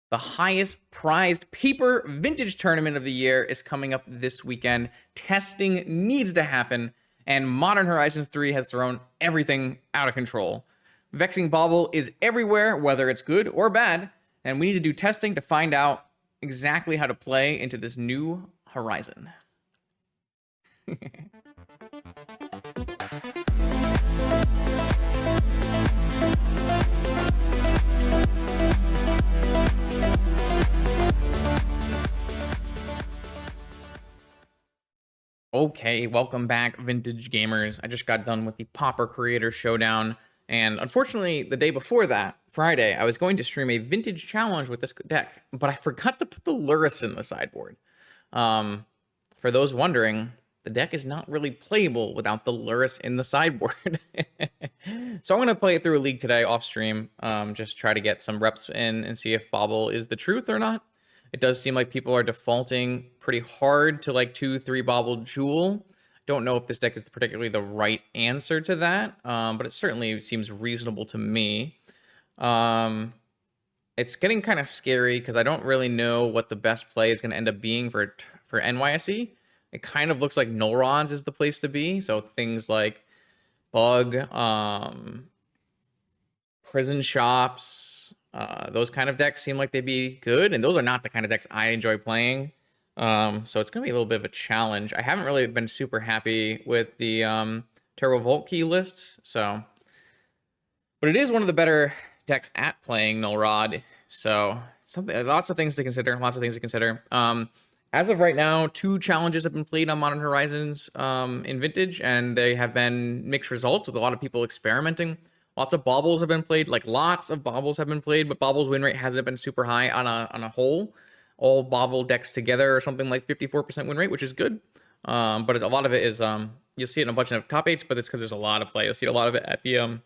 The highest prized paper vintage tournament of the year is coming up this weekend. Testing needs to happen, and Modern Horizons 3 has thrown everything out of control. Vexing Bauble is everywhere, whether it's good or bad, and we need to do testing to find out exactly how to play into this new horizon. Okay, welcome back, vintage gamers. I just got done with the Pauper Creator Showdown, and unfortunately, the day before that, Friday, I was going to stream a vintage challenge with this deck, but I forgot to put the Lurrus in the sideboard. For those wondering, the deck is not really playable without the Lurrus in the sideboard. So I'm going to play it through a league today off stream, just try to get some reps in and see if Bauble is the truth or not. It does seem like people are defaulting pretty hard to like 2-3 Bauble Jewel. Don't know if this deck is particularly the right answer to that, but it certainly seems reasonable to me. It's getting kind of scary because I don't really know what the best play is going to end up being for NYSE. It kind of looks like Null Rods is the place to be. So things like Bug, Prison Shops, those kind of decks seem like they'd be good, and those are not the kind of decks I enjoy playing. So it's going to be a little bit of a challenge. I haven't really been super happy with the Turbo Volt key list, so... But it is one of the better decks at playing Null Rod, so lots of things to consider, as of right now, 2 challenges have been played on Modern Horizons in Vintage, and they have been mixed results with a lot of people experimenting. Lots of Baubles have been played, but Bauble's win rate hasn't been super high on a whole. All Bauble decks together or something like 54% win rate, which is good. But a lot of it is, you'll see it in a bunch of top 8s, but it's because there's a lot of play. You'll see a lot of it at the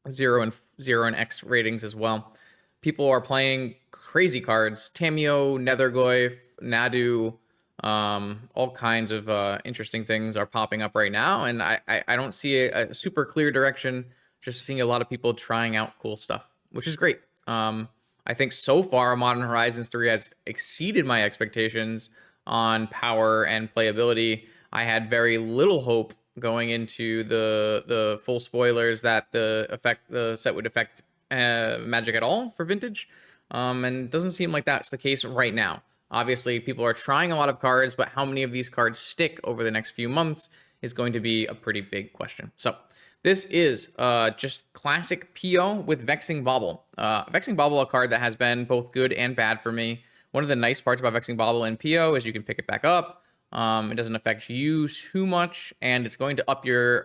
0 and X ratings as well. People are playing crazy cards. Tameo, Nethergoyf, Nadu, all kinds of interesting things are popping up right now, and I don't see a super clear direction. Just seeing a lot of people trying out cool stuff, which is great. I think so far Modern Horizons 3 has exceeded my expectations on power and playability. I had very little hope going into the full spoilers that the set would affect Magic at all for Vintage, and it doesn't seem like that's the case right now. Obviously, people are trying a lot of cards, but how many of these cards stick over the next few months is going to be a pretty big question. So this is just classic PO with Vexing Bauble. Vexing Bauble, a card that has been both good and bad for me. One of the nice parts about Vexing Bauble in PO is you can pick it back up. It doesn't affect you too much, and it's going to up your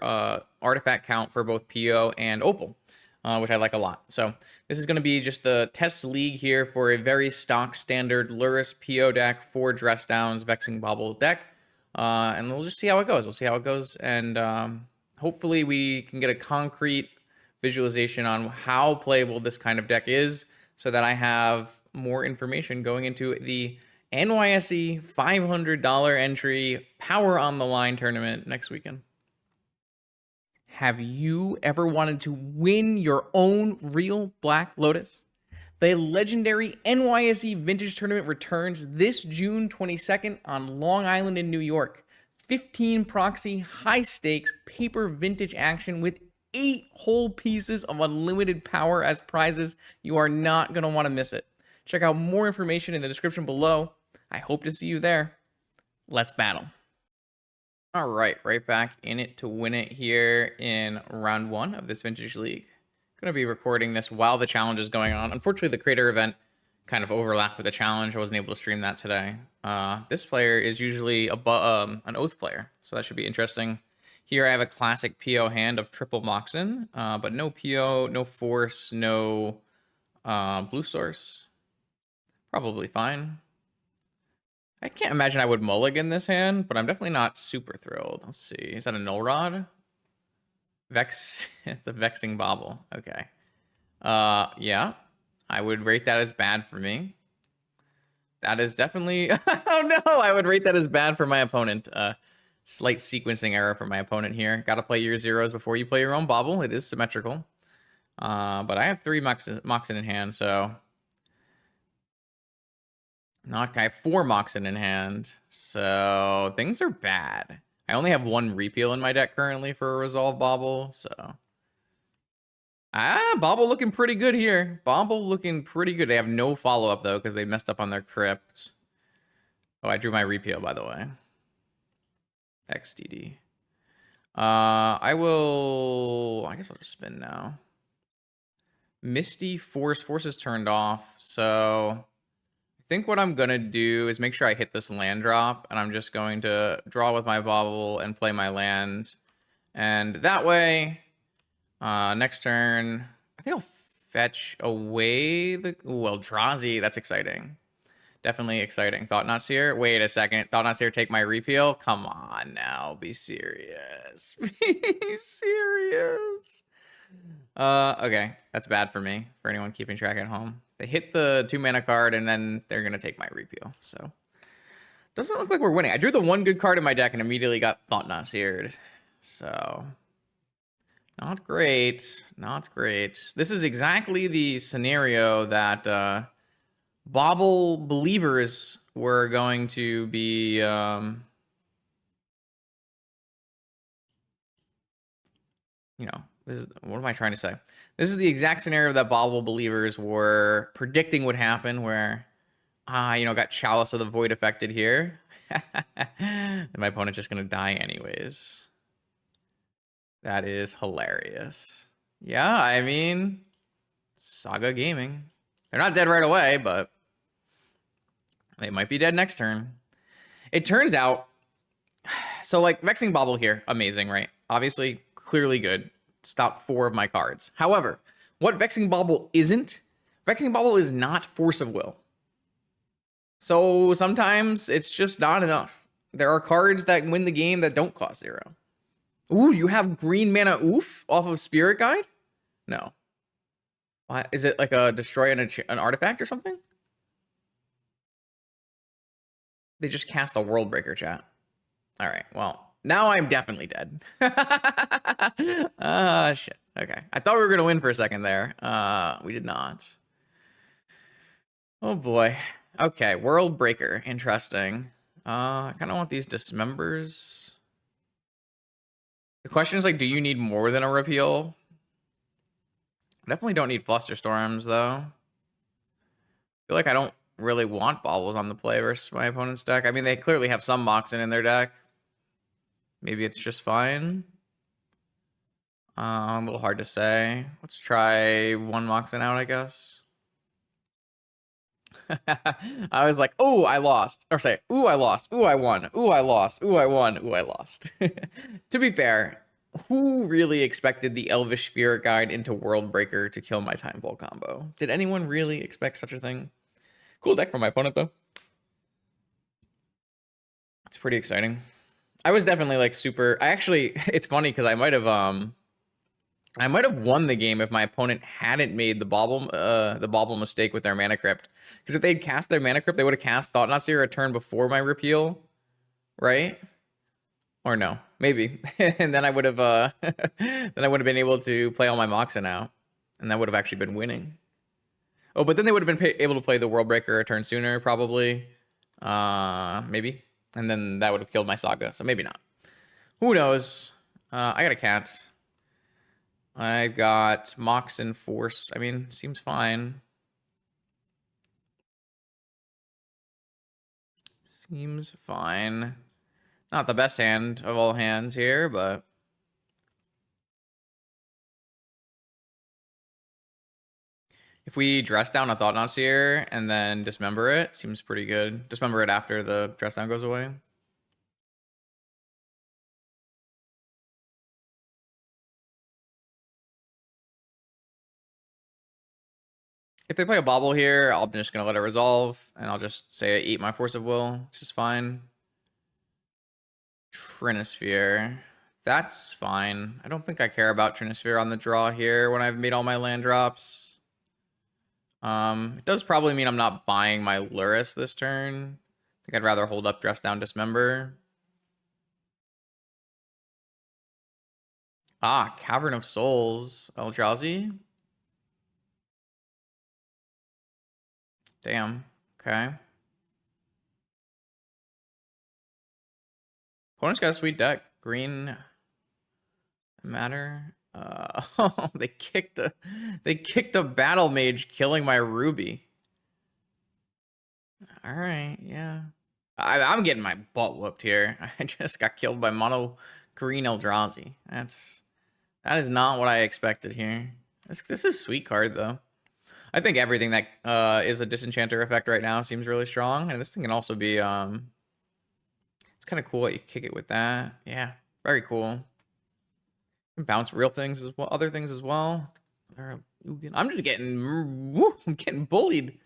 artifact count for both PO and Opal, which I like a lot. So this is going to be just the test league here for a very stock standard Lurrus PO deck, 4 dress downs, Vexing Bauble deck, and we'll just see how it goes. And hopefully we can get a concrete visualization on how playable this kind of deck is, so that I have more information going into the NYSE $500 entry Power on the Line tournament next weekend. Have you ever wanted to win your own real Black Lotus? The legendary NYSE Vintage Tournament returns this June 22nd on Long Island in New York. 15 proxy, high stakes, paper vintage action with 8 whole pieces of unlimited power as prizes. You are not going to want to miss it. Check out more information in the description below. I hope to see you there. Let's battle. All right, right back in it to win it here in round 1 of this Vintage League. Going to be recording this while the challenge is going on. Unfortunately, the creator event kind of overlapped with the challenge. I wasn't able to stream that today. This player is usually an Oath player, so that should be interesting. Here I have a classic PO hand of triple Moxen, but no PO, no Force, no blue source. Probably fine. I can't imagine I would mulligan this hand, but I'm definitely not super thrilled. Let's see. Is that a Null Rod? It's a Vexing Bauble. Okay. Yeah. I would rate that as bad for me. That is definitely... oh, no! I would rate that as bad for my opponent. Slight sequencing error for my opponent here. Got to play your zeros before you play your own Bauble. It is symmetrical. But I have 3 Moxen in hand, so... Not guy 4 Moxen in hand. So things are bad. I only have 1 repeal in my deck currently for a Resolve Bauble, so. Bauble looking pretty good here. Bauble looking pretty good. They have no follow-up, though, because they messed up on their crypt. Oh, I drew my repeal, by the way. XDD. I guess I'll just spin now. Misty Force is turned off, so I think what I'm gonna do is make sure I hit this land drop, and I'm just going to draw with my Bauble and play my land. And that way, next turn, I think I'll fetch away the... Ooh, Eldrazi, that's exciting. Definitely exciting. Thought-Knot Seer. Wait a second. Thought-Knot Seer take my repeal? Come on now. Be serious. Be serious. Okay. That's bad for me. For anyone keeping track at home. They hit the 2-mana card, and then they're going to take my repeal. So, doesn't look like we're winning. I drew the 1 good card in my deck and immediately got Thought-Knot Seared. So, not great. Not great. This is exactly the scenario that... Bauble believers were going to be you know, this is, what am I trying to say? This is the exact scenario that Bauble believers were predicting would happen, where got Chalice of the Void affected here. And my opponent's just gonna die anyways. That is hilarious. Yeah, I mean, Saga Gaming. They're not dead right away, but they might be dead next turn. It turns out, so like Vexing Bauble here, amazing, right? Obviously, clearly good. Stop 4 of my cards. However, what Vexing Bauble isn't, Vexing Bauble is not Force of Will. So sometimes it's just not enough. There are cards that win the game that don't cost 0. Ooh, you have green mana oof off of Spirit Guide? No. Why? Is it like a destroy an artifact or something? They just cast a World Breaker, chat. All right, well, now I'm definitely dead. Shit. Okay. I thought we were going to win for a second there. We did not. Oh, boy. Okay, World Breaker. Interesting. I kind of want these dismembers. The question is, like, do you need more than a repeal? I definitely don't need Flusterstorms, though. I feel like I don't really want Baubles on the play versus my opponent's deck. I mean, they clearly have some Moxen in their deck. Maybe it's just fine. A little hard to say. Let's try 1 Moxen out, I guess. I was like, oh, I lost. Or say, ooh, I lost. Ooh, I won. Ooh, I lost. Ooh, I won. Ooh, I lost. To be fair, who really expected the Elvish Spirit Guide into World Breaker to kill my Time Vault combo? Did anyone really expect such a thing? Cool deck from my opponent, though. It's pretty exciting. I was definitely like super... it's funny because I might have won the game if my opponent hadn't made the Bauble mistake with their Mana Crypt. Because if they'd cast their Mana Crypt, they would have cast Thought-Knot Seer a turn before my repeal, right? Or no, maybe. And then I would have been able to play all my Moxen out, and that would have actually been winning. Oh, but then they would have been able to play the World Breaker a turn sooner, probably. Maybe. And then that would have killed my Saga, so maybe not. Who knows? I got a cat. I got Mox and Force. I mean, seems fine. Seems fine. Not the best hand of all hands here, but... If we dress down a Thought-Knot Seer and then dismember it, seems pretty good. Dismember it after the dress down goes away. If they play a Bauble here, I'm just going to let it resolve, and I'll just say I eat my Force of Will, which is fine. Trinisphere. That's fine. I don't think I care about Trinisphere on the draw here when I've made all my land drops. It does probably mean I'm not buying my Lurrus this turn. I think I'd rather hold up Dress Down Dismember. Cavern of Souls. Eldrazi. Damn. Okay. Opponent's got a sweet deck. Green matter. Oh, they kicked a battle mage, killing my Ruby. All right, yeah. I'm getting my butt whooped here. I just got killed by mono green Eldrazi. That is not what I expected here. This is a sweet card though. I think everything that is a disenchanter effect right now seems really strong, and this thing can also be it's kind of cool that you kick it with that. Yeah, very cool. Bounce real things as well, other things as well. I'm just getting, I'm getting bullied.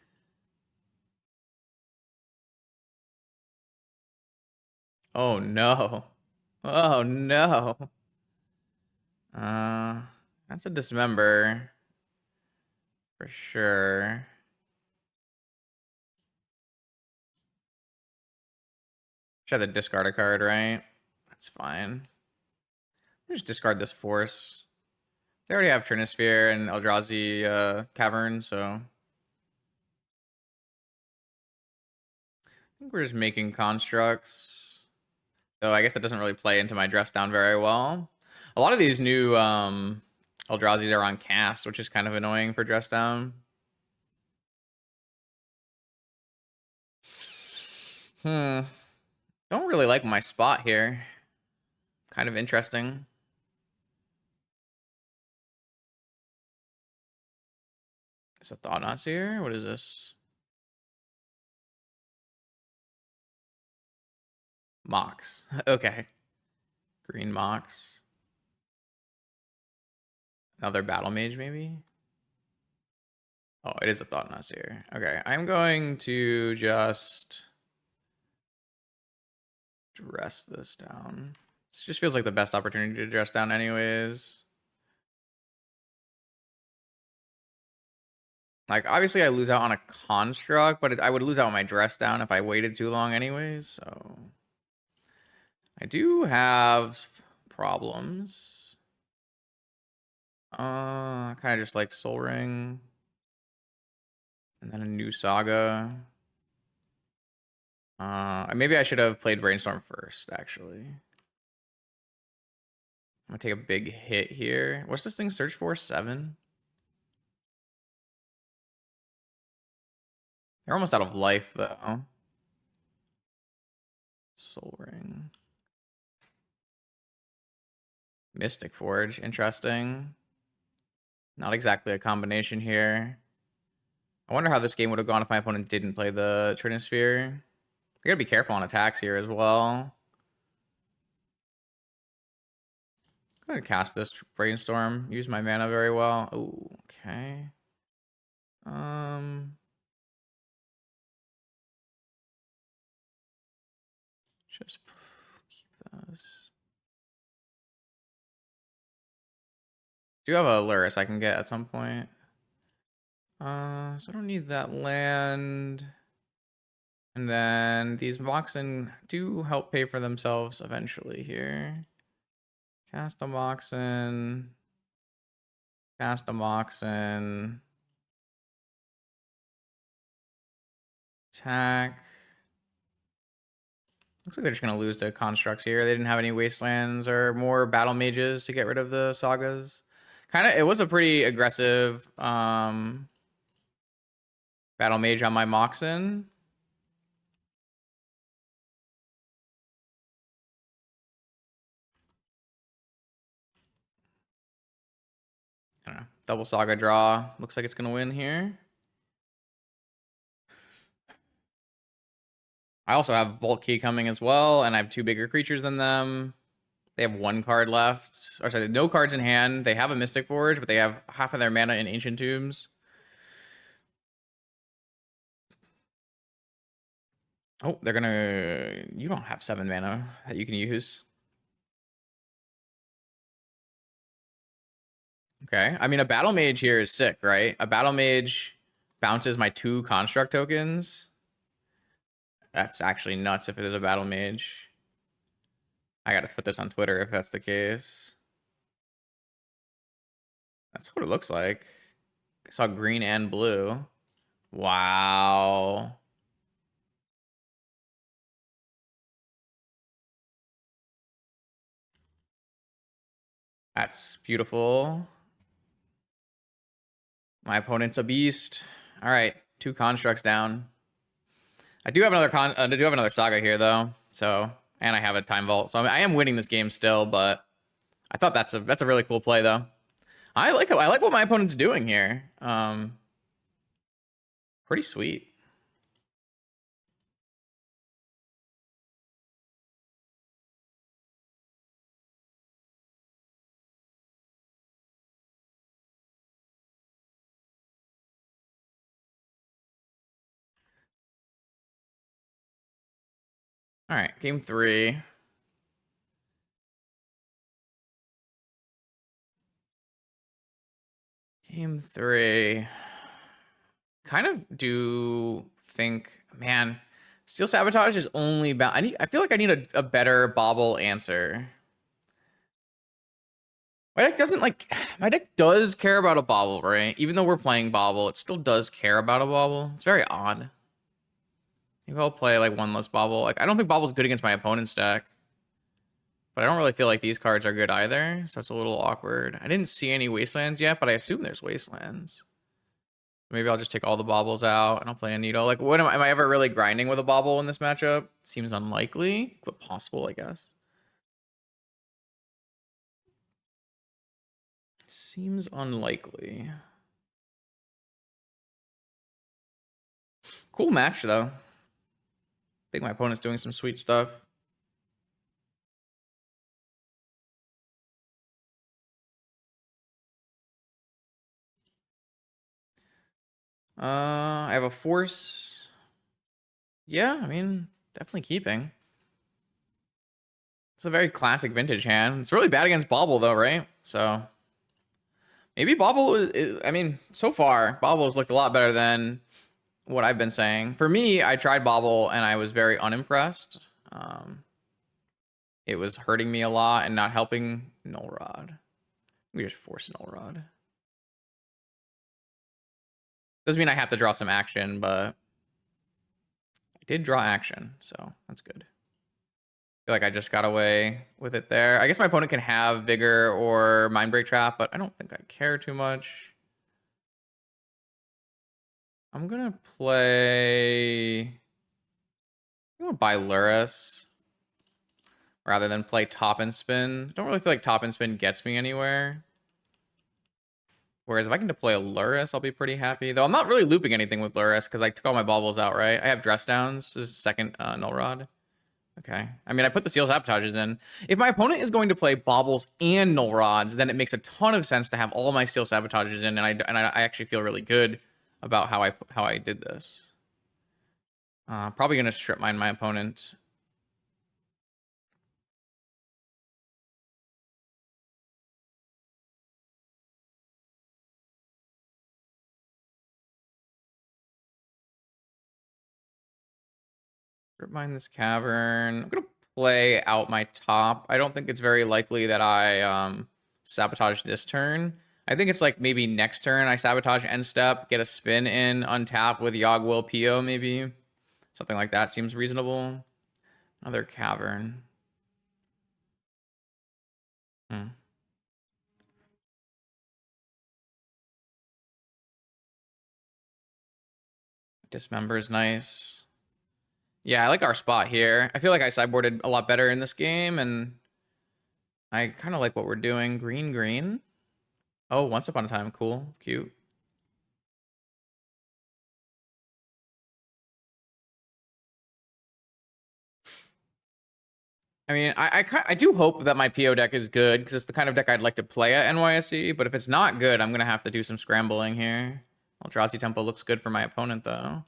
Oh no. Oh no. That's a dismember for sure. Should have to discard a card, right? That's fine. Just discard this force. They already have Trinisphere and Eldrazi Cavern, so I think we're just making constructs. So I guess that doesn't really play into my dress down very well. A lot of these new Eldrazi are on cast, which is kind of annoying for dress down. Don't really like my spot here. Kind of interesting. Is a Thought-Knots here? What is this? Mox. Okay. Green Mox. Another Battle Mage, maybe? Oh, it is a Thought-Knots here. Okay, I'm going to just dress this down. This just feels like the best opportunity to dress down anyways. Like, obviously I lose out on a construct, but I would lose out on my dress down if I waited too long anyways, so... I do have problems. Kind of just like Soul Ring. And then a new Saga. Maybe I should have played Brainstorm first, actually. I'm gonna take a big hit here. What's this thing search for? 7? They're almost out of life, though. Soul Ring. Mystic Forge, interesting. Not exactly a combination here. I wonder how this game would have gone if my opponent didn't play the Trinisphere. I gotta be careful on attacks here as well. I'm gonna cast this Brainstorm. Use my mana very well. Ooh, okay. Just keep those. Do have a Lurrus I can get at some point. So I don't need that land. And then these Moxen do help pay for themselves eventually here. Cast a Moxen. Cast a Moxen. Attack. Looks like they're just going to lose the constructs here. They didn't have any wastelands or more battle mages to get rid of the sagas. It was a pretty aggressive battle mage on my Moxen. I don't know. Double Saga draw. Looks like it's going to win here. I also have Bolt Key coming as well, and I have 2 bigger creatures than them. They have 1 card left. Or sorry, no cards in hand. They have a Mystic Forge, but they have half of their mana in Ancient Tombs. Oh, they're gonna... You don't have 7 mana that you can use. Okay. I mean, a Battle Mage here is sick, right? A Battle Mage bounces my 2 Construct tokens. That's actually nuts if it is a Battle Mage. I gotta put this on Twitter if that's the case. That's what it looks like. I saw green and blue. Wow. That's beautiful. My opponent's a beast. All right, 2 constructs down. I do have another saga here though. So, and I have a time vault. So I am winning this game still, but I thought that's a really cool play though. I like what my opponent's doing here. Pretty sweet. All right, game 3. Game 3. Kind of do think, man, Steel Sabotage is only about. I feel like I need a better Bauble answer. My deck doesn't like. My deck does care about a Bauble, right? Even though we're playing Bauble, it still does care about a Bauble. It's very odd. Maybe I'll play like one less Bauble. Like I don't think Bauble's good against my opponent's deck, but I don't really feel like these cards are good either. So it's a little awkward. I didn't see any Wastelands yet, but I assume there's Wastelands. Maybe I'll just take all the Baubles out and I'll play a Needle. Like, what am I ever really grinding with a Bauble in this matchup? Seems unlikely, but possible, I guess. Seems unlikely. Cool match, though. I think my opponent's doing some sweet stuff. I have a Force. Yeah, I mean, definitely keeping. It's a very classic vintage hand. It's really bad against Bauble, though, right? So maybe Bauble is I mean, so far, Bauble has looked a lot better than what I've been saying. For me, I tried Bauble and I was very unimpressed. It was hurting me a lot and not helping Null Rod. We just force Null Rod. Doesn't mean I have to draw some action, but I did draw action, so that's good. I feel like I just got away with it there. I guess my opponent can have Vigor or Mindbreak Trap, but I don't think I care too much. I'm gonna play. I'm gonna buy Lurrus rather than play Top and Spin. I don't really feel like Top and Spin gets me anywhere. Whereas if I can deploy a Lurrus, I'll be pretty happy. Though I'm not really looping anything with Lurrus because I took all my baubles out, right? I have Dress Downs. This is second Null Rod. Okay. I mean, I put the Seal Sabotages in. If my opponent is going to play baubles and Null Rods, then it makes a ton of sense to have all my Steel Sabotages in, and I actually feel really good about how I did this. Probably gonna strip mine my opponent. Strip mine this cavern. I'm gonna play out my top. I don't think it's very likely that I sabotage this turn. I think it's like maybe next turn I sabotage end step, get a spin in, untap with Yogg-Will PO maybe. Something like that seems reasonable. Another cavern. Dismember is nice. Yeah, I like our spot here. I feel like I sideboarded a lot better in this game, and I kind of like what we're doing. Green, green. Oh, Once Upon a Time. Cool. Cute. I mean, I do hope that my PO deck is good, because it's the kind of deck I'd like to play at NYSE, but if it's not good, I'm going to have to do some scrambling here. Eldrazi Temple looks good for my opponent, though.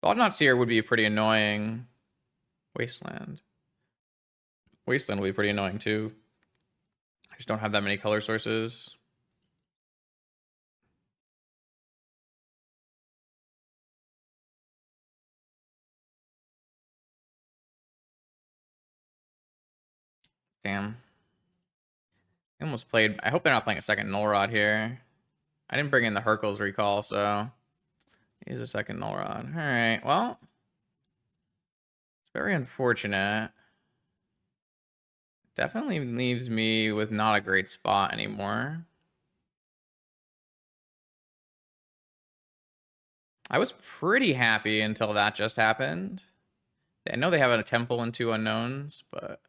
Thought Not Seer would be pretty annoying. Wasteland. Wasteland will be pretty annoying, too. I just don't have that many color sources. Damn. I almost played. I hope they're not playing a second Null Rod here. I didn't bring in the Hercules recall, so he's a second Null Rod. All right, well, it's very unfortunate. Definitely leaves me with not a great spot anymore. I was pretty happy until that just happened. I know they have a temple and 2 unknowns, but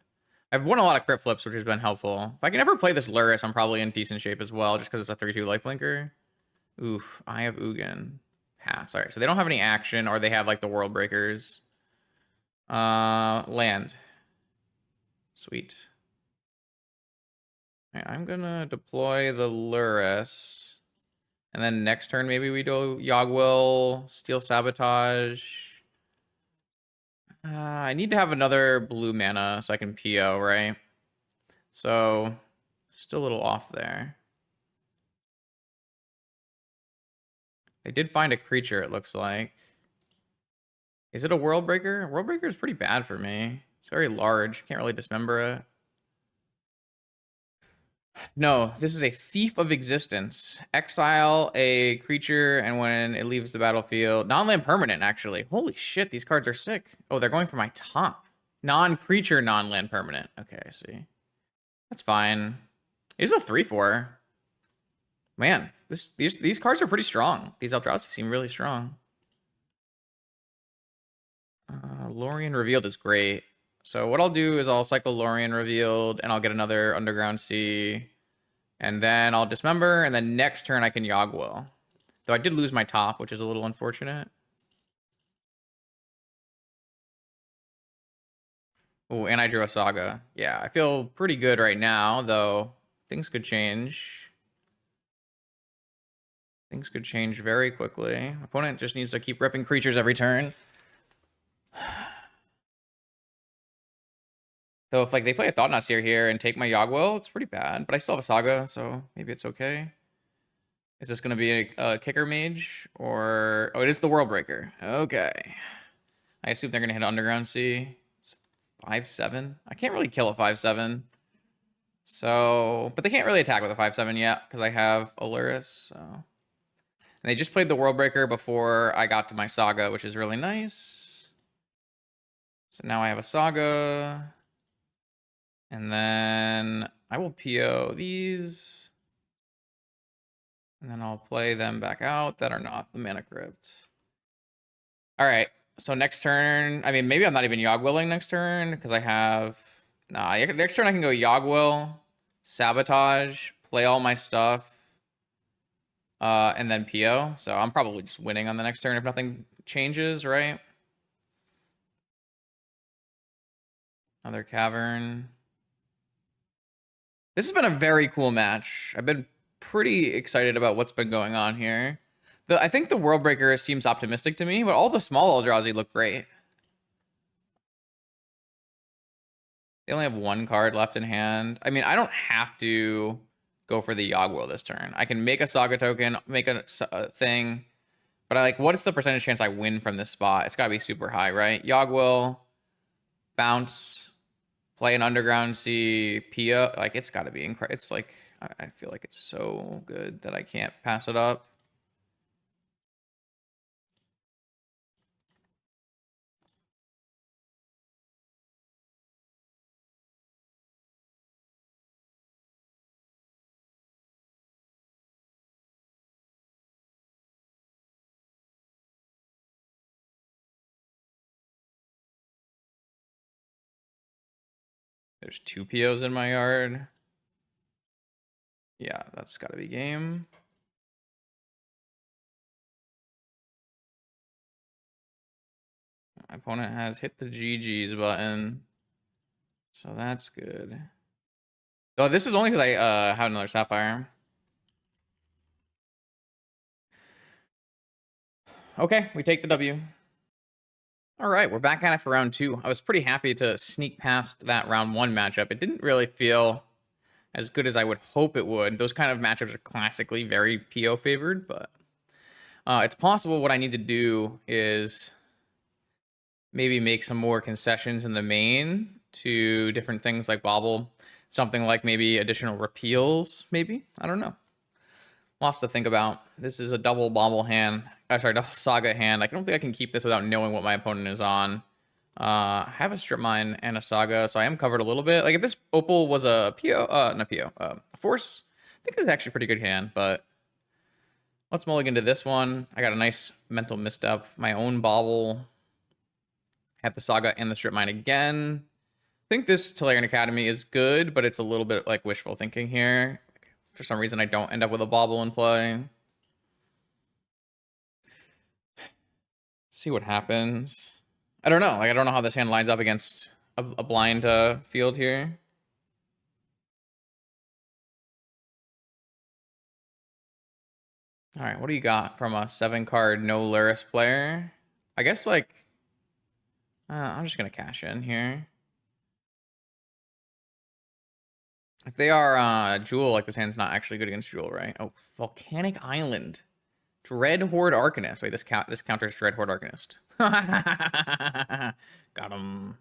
I've won a lot of crit flips, which has been helpful. If I can ever play this Lurrus, I'm probably in decent shape as well, just because it's a 3/2 lifelinker. Oof, I have Ugin. Pass. Alright, so they don't have any action, or they have like the World Breakers. Land. Sweet. Alright, I'm gonna deploy the Lurrus. And then next turn, maybe we do Yogwill, Steel Sabotage. I need to have another blue mana so I can PO, right? So, still a little off there. They did find a creature, it looks like. Is it a World Breaker? World Breaker is pretty bad for me. It's very large. Can't really dismember it. No, this is a Thief of Existence. Exile a creature, and when it leaves the battlefield... Non-land permanent, actually. Holy shit, these cards are sick. Oh, they're going for my top. Non-creature, non-land permanent. Okay, I see. That's fine. It's a 3/4. Man, these cards are pretty strong. These Eldrazi seem really strong. Lorien Revealed is great. So what I'll do is I'll cycle Lorien Revealed, and I'll get another Underground Sea. And then I'll Dismember, and then next turn I can Yogwill. Though I did lose my top, which is a little unfortunate. Oh, and I drew a Saga. Yeah, I feel pretty good right now, though things could change. Things could change very quickly. Opponent just needs to keep ripping creatures every turn. So if like they play a Thought-Knot Seer here and take my Yogwill, it's pretty bad. But I still have a Saga, so maybe it's okay. Is this going to be a kicker mage? Or... Oh, it is the World Breaker. Okay. I assume they're going to hit Underground Sea. 5/7? I can't really kill a 5/7. So... But they can't really attack with a 5/7 yet, because I have a Lurrus, so... And they just played the World Breaker before I got to my Saga, which is really nice. So now I have a Saga... And then I will PO these. And then I'll play them back out that are not the Mana Crypt. All right. So next turn, I mean, maybe I'm not even Yogwilling next turn because I have... Nah, next turn I can go Yogwill, Sabotage, play all my stuff, and then PO. So I'm probably just winning on the next turn if nothing changes, right? Another Cavern. This has been a very cool match. I've been pretty excited about what's been going on here. I think the World Breaker seems optimistic to me, but all the small Eldrazi look great. They only have 1 card left in hand. I mean, I don't have to go for the Yogwill this turn. I can make a Saga token, make a thing, but what is the percentage chance I win from this spot? It's got to be super high, right? Yogwill, bounce, play an Underground Sea, Pia. It's got to be incredible. It's I feel like it's so good that I can't pass it up. There's 2 POs in my yard. Yeah, that's got to be game. My opponent has hit the GG's button. So that's good. Oh, this is only because I have another Sapphire. Okay, we take the W. All right, we're back at it for round 2. I was pretty happy to sneak past that round 1 matchup. It didn't really feel as good as I would hope it would. Those kind of matchups are classically very PO favored, but it's possible what I need to do is maybe make some more concessions in the main to different things like Bauble. Something like maybe additional repeals, maybe? I don't know. Lots to think about. This is a double Bauble hand. Double Saga hand. I don't think I can keep this without knowing what my opponent is on. I have a Strip Mine and a Saga, so I am covered a little bit. Like if this Opal was a PO, not PO, a Force, I think this is actually a pretty good hand, but let's mulligan to this one. I got a nice mental misstep. My own Bauble. Have the Saga and the Strip Mine again. I think this Tolarian Academy is good, but it's a little bit like wishful thinking here. For some reason, I don't end up with a Bauble in play. See what happens. I don't know. Like, I don't know how this hand lines up against a blind field here. All right, what do you got from a 7-card no Lurrus player? I guess, like, I'm just going to cash in here. If they are Jewel, like, this hand's not actually good against Jewel, right? Oh, Volcanic Island. Dread Horde Arcanist. Wait, this counters Dread Horde Arcanist. Got him.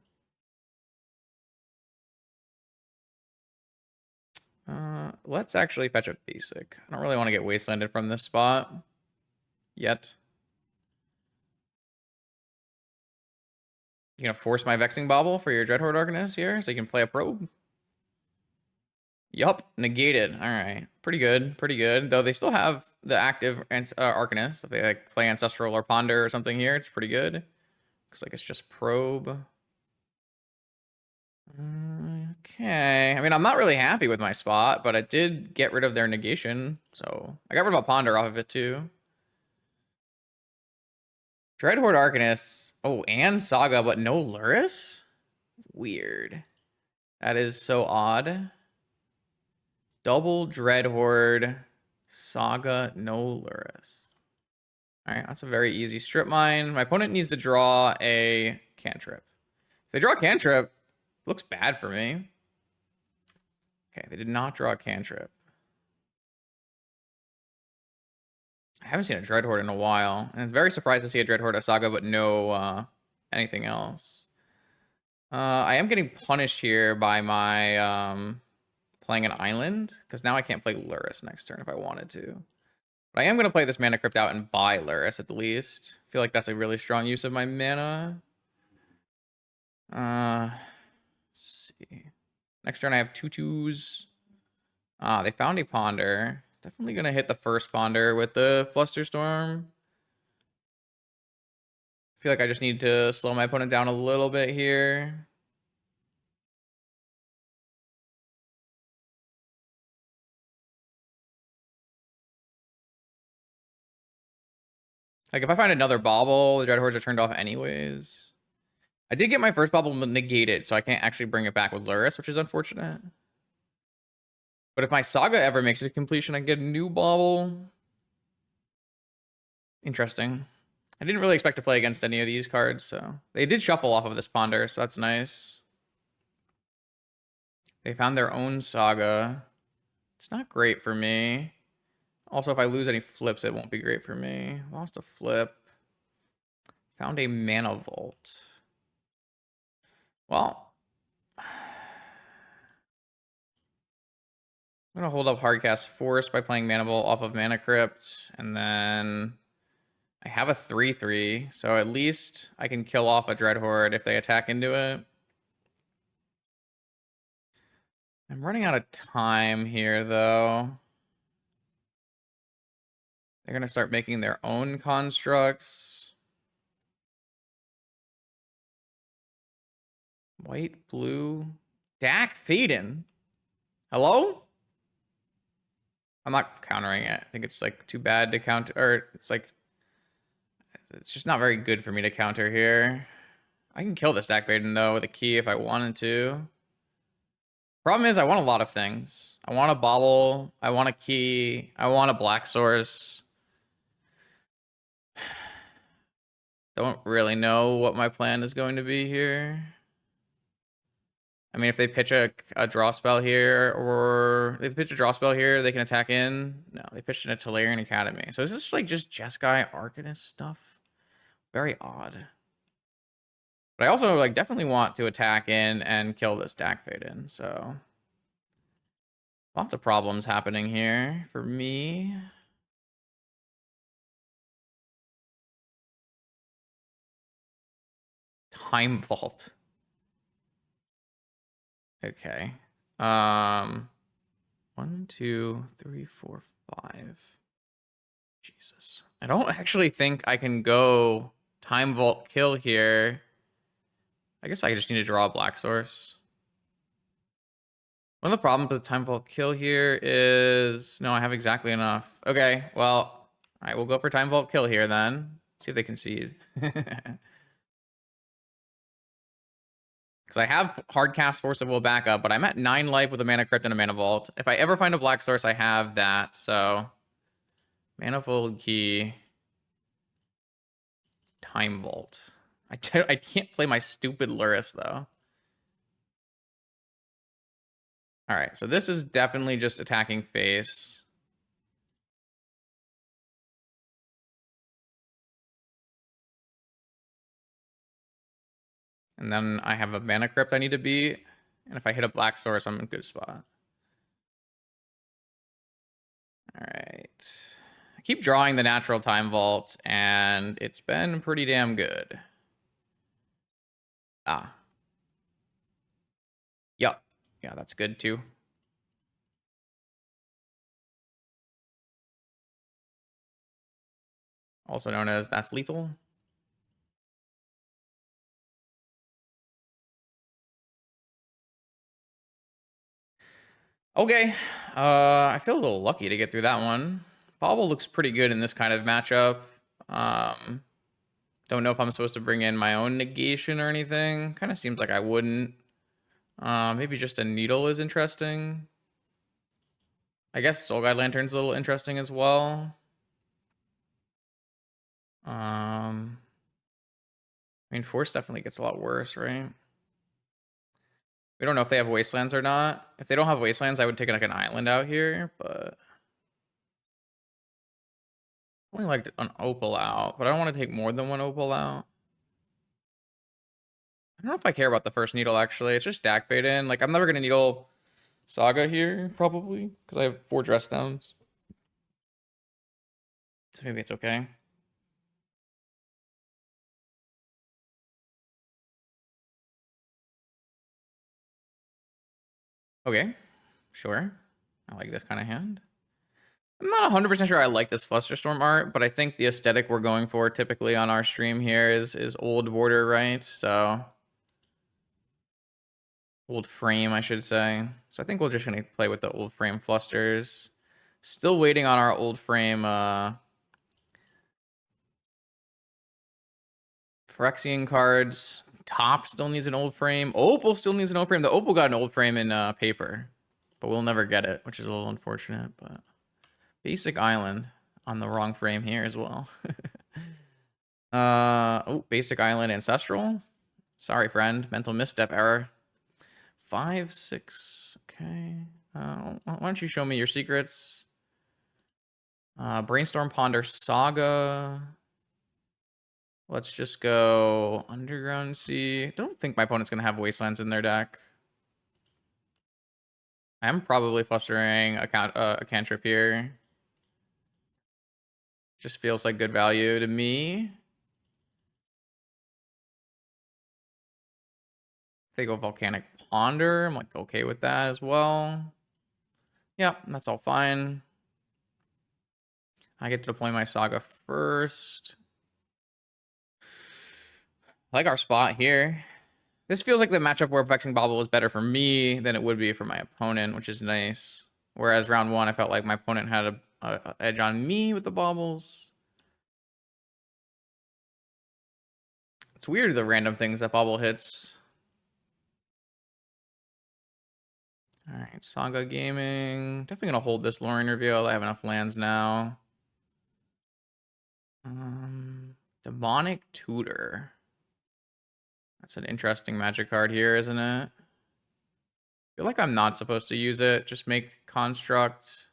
Let's actually fetch a basic. I don't really want to get wastelanded from this spot yet. You gonna force my Vexing Bauble for your Dread Horde Arcanist here so you can play a probe? Yup, negated. All right, pretty good, pretty good. Though they still have the active Arcanist. If they like play Ancestral or Ponder or something here, it's pretty good. Looks like it's just probe. Okay. I mean, I'm not really happy with my spot, but I did get rid of their negation. So I got rid of a Ponder off of it too. Dread Horde Arcanist. Oh, and Saga, but no Lurrus? Weird. That is so odd. Double Dread Horde. Saga, no Lurrus. Alright, that's a very easy strip mine. My opponent needs to draw a cantrip. If they draw a cantrip, looks bad for me. Okay, they did not draw a cantrip. I haven't seen a Dread Horde in a while. And I'm very surprised to see a Dread Horde, a Saga, but no anything else. I am getting punished here by my playing an island, because now I can't play Lurrus next turn if I wanted to. But I am going to play this Mana Crypt out and buy Lurrus at the least. I feel like that's a really strong use of my mana. Let's see. Next turn I have 2/2s. They found a Ponder. Definitely going to hit the first Ponder with the Flusterstorm. I feel like I just need to slow my opponent down a little bit here. Like, if I find another Bauble, the Dread Hordes are turned off anyways. I did get my first Bauble negated, so I can't actually bring it back with Lurrus, which is unfortunate. But if my Saga ever makes it to completion, I get a new Bauble. Interesting. I didn't really expect to play against any of these cards, so... They did shuffle off of this Ponder, so that's nice. They found their own Saga. It's not great for me. Also, if I lose any flips, it won't be great for me. Lost a flip. Found a Mana Vault. Well, I'm going to hold up Hardcast Force by playing Mana Vault off of Mana Crypt. And then I have a 3/3. So at least I can kill off a Dread Horde if they attack into it. I'm running out of time here, though. They're going to start making their own constructs. White, blue. Dak Faden. Hello? I'm not countering it. I think it's like too bad to counter, or it's like, it's just not very good for me to counter here. I can kill this Dak Faden though with a key if I wanted to. Problem is I want a lot of things. I want a Bauble, I want a key, I want a Black Source. Don't really know what my plan is going to be here. I mean, if they pitch a draw spell here, or if they pitch a draw spell here, they can attack in. No, they pitched in a Tolarian Academy. So is this like just Jeskai Arcanist stuff? Very odd. But I also like definitely want to attack in and kill this Dak Faden. So lots of problems happening here for me. Time Vault. Okay. 1, 2, 3, 4, 5. Jesus. I don't actually think I can go Time Vault kill here. I guess I just need to draw a black source. One of the problems with Time Vault kill here is... No, I have exactly enough. Okay, well, I will go for Time Vault kill here then. See if they concede. Because I have hard cast Force of Will backup, but I'm at 9 life with a Mana Crypt and a Mana Vault. If I ever find a black source, I have that, so... Manifold Key... Time Vault. I can't play my stupid Lurrus, though. Alright, so this is definitely just attacking face. And then I have a Mana Crypt I need to beat. And if I hit a black source, I'm in a good spot. Alright. I keep drawing the natural Time Vault, and it's been pretty damn good. Ah. Yup. Yeah, that's good too. Also known as that's lethal. Okay. I feel a little lucky to get through that one. Bauble looks pretty good in this kind of matchup. Don't know if I'm supposed to bring in my own negation or anything. Kind of seems like I wouldn't. Maybe just a needle is interesting. I guess Soul Guide Lantern's a little interesting as well. I mean, Force definitely gets a lot worse, right? We don't know if they have Wastelands or not. If they don't have Wastelands, I would take like an island out here, but... I only like an Opal out, but I don't want to take more than one Opal out. I don't know if I care about the first needle, actually. It's just stack fade in. Like, I'm never going to needle Saga here, probably, because I have 4 dress downs. So maybe it's okay. Okay, sure. I like this kind of hand. I'm not 100% sure I like this Flusterstorm art, but I think the aesthetic we're going for typically on our stream here is old border, right? So... Old frame, I should say. So I think we're just going to play with the old frame Flusters. Still waiting on our old frame Phyrexian cards. Top still needs an old frame. Opal still needs an old frame. The Opal got an old frame in paper, but we'll never get it, which is a little unfortunate. But basic island on the wrong frame here as well. Oh, basic island ancestral. Sorry, friend. Mental misstep error. 5, 6. Okay. Why don't you show me your secrets? Brainstorm Ponder Saga. Let's just go Underground Sea. I don't think my opponent's going to have Wastelands in their deck. I'm probably flustering a cantrip here. Just feels like good value to me. If they go Volcanic Ponder, I'm like okay with that as well. Yeah, that's all fine. I get to deploy my Saga first. I like our spot here. This feels like the matchup where Vexing Bauble was better for me than it would be for my opponent, which is nice. Whereas round 1, I felt like my opponent had a edge on me with the baubles. It's weird the random things that Bauble hits. All right, Saga Gaming. Definitely gonna hold this Lorien reveal. I have enough lands now. Demonic Tutor. That's an interesting magic card here, isn't it? I feel like I'm not supposed to use it. Just make Construct.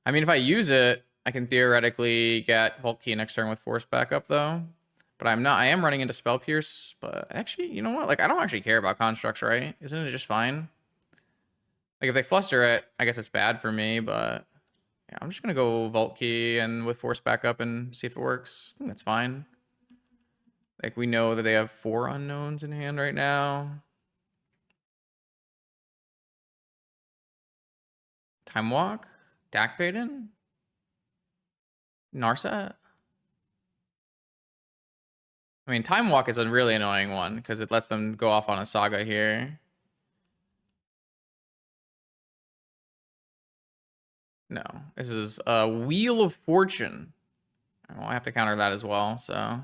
I mean, if I use it, I can theoretically get Vault Key next turn with Force backup, though. But I'm not. I am running into Spell Pierce. But actually, you know what? Like, I don't actually care about Constructs, right? Isn't it just fine? Like, if they fluster it, I guess it's bad for me. But yeah, I'm just going to go Vault Key and with Force backup and see if it works. I think that's fine. Like, we know that they have 4 unknowns in hand right now. Time Walk? Dak Faden? Narset? I mean, Time Walk is a really annoying one because it lets them go off on a Saga here. No, this is a Wheel of Fortune. I'll have to counter that as well, so.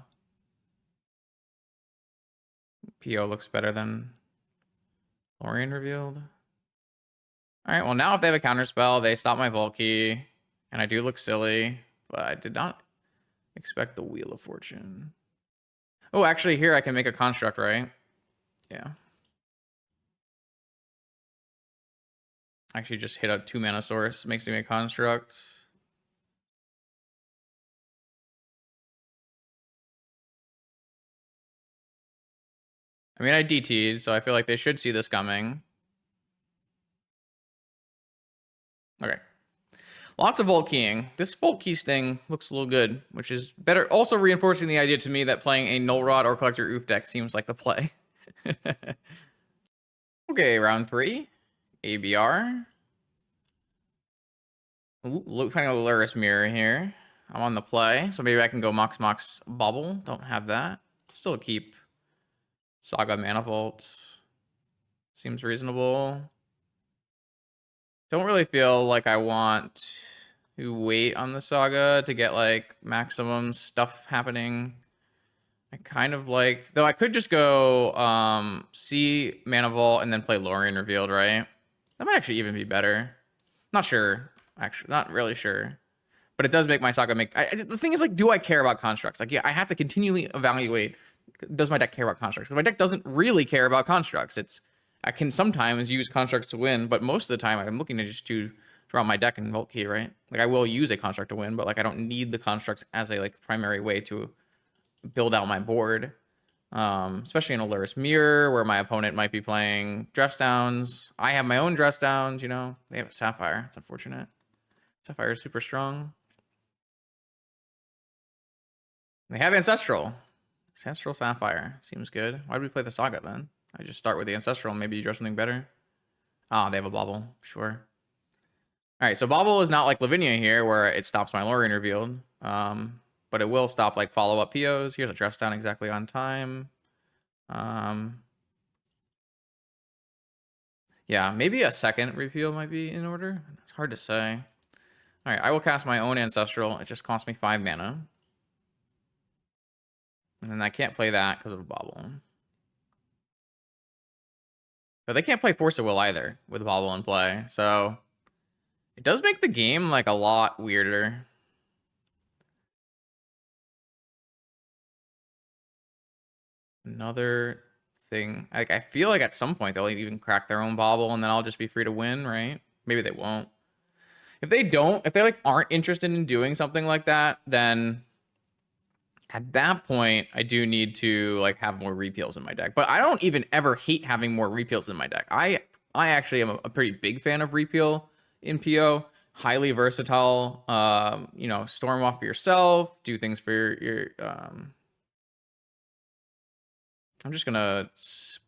PO looks better than Lorien revealed. All right, well, now if they have a counter spell, they stop my Volkey, and I do look silly, but I did not expect the Wheel of Fortune. Oh, actually, here I can make a construct, right? Yeah. Actually, just hit a 2-mana source, makes me a construct. I mean, I DT'd, so I feel like they should see this coming. Okay. Lots of Volt Keying. This Volt Keys thing looks a little good, which is better. Also reinforcing the idea to me that playing a Null Rod or Collector Oof deck seems like the play. Okay, round 3. ABR. Ooh, trying to Lurrus Mirror here. I'm on the play, so maybe I can go Mox Bauble. Don't have that. Still keep Saga Mana Vault. Seems reasonable. Don't really feel like I want to wait on the Saga to get like maximum stuff happening. I kind of like, though I could just go see Mana Vault and then play Lorien Revealed, right? That might actually even be better. Not sure, actually, not really sure. But it does make my Saga make... the thing is, like, do I care about constructs? Like, yeah, I have to continually evaluate, does my deck care about constructs? Because my deck doesn't really care about constructs. I can sometimes use constructs to win, but most of the time I'm looking to just to draw my deck and Vault Key, right? Like, I will use a construct to win, but, like, I don't need the constructs as a, like, primary way to build out my board. Especially in a Lurrus Mirror, where my opponent might be playing Dress Downs. I have my own Dress Downs, you know? They have a Sapphire. It's unfortunate. Sapphire is super strong. They have Ancestral. Ancestral Sapphire. Seems good. Why did we play the Saga then? I just start with the Ancestral. Maybe you draw something better. Ah, they have a Bauble. Sure. All right, so Bauble is not like Lavinia here, where it stops my Lorien Revealed. But it will stop like follow-up POs. Here's a Dress Down exactly on time. Yeah, maybe a second repeal might be in order. It's hard to say. All right, I will cast my own Ancestral. It just costs me 5 mana. And then I can't play that because of a Bauble. But they can't play Force of Will either with Bauble in play. So it does make the game like a lot weirder. Another thing. Like, I feel like at some point they'll even crack their own Bauble and then I'll just be free to win, right? Maybe they won't. If they don't, if they like aren't interested in doing something like that, then at that point I do need to like have more repeals in my deck. But I don't even ever hate having more repeals in my deck. I actually am a pretty big fan of repeal in PO. Highly versatile. You know, storm off for yourself, do things for your I'm just gonna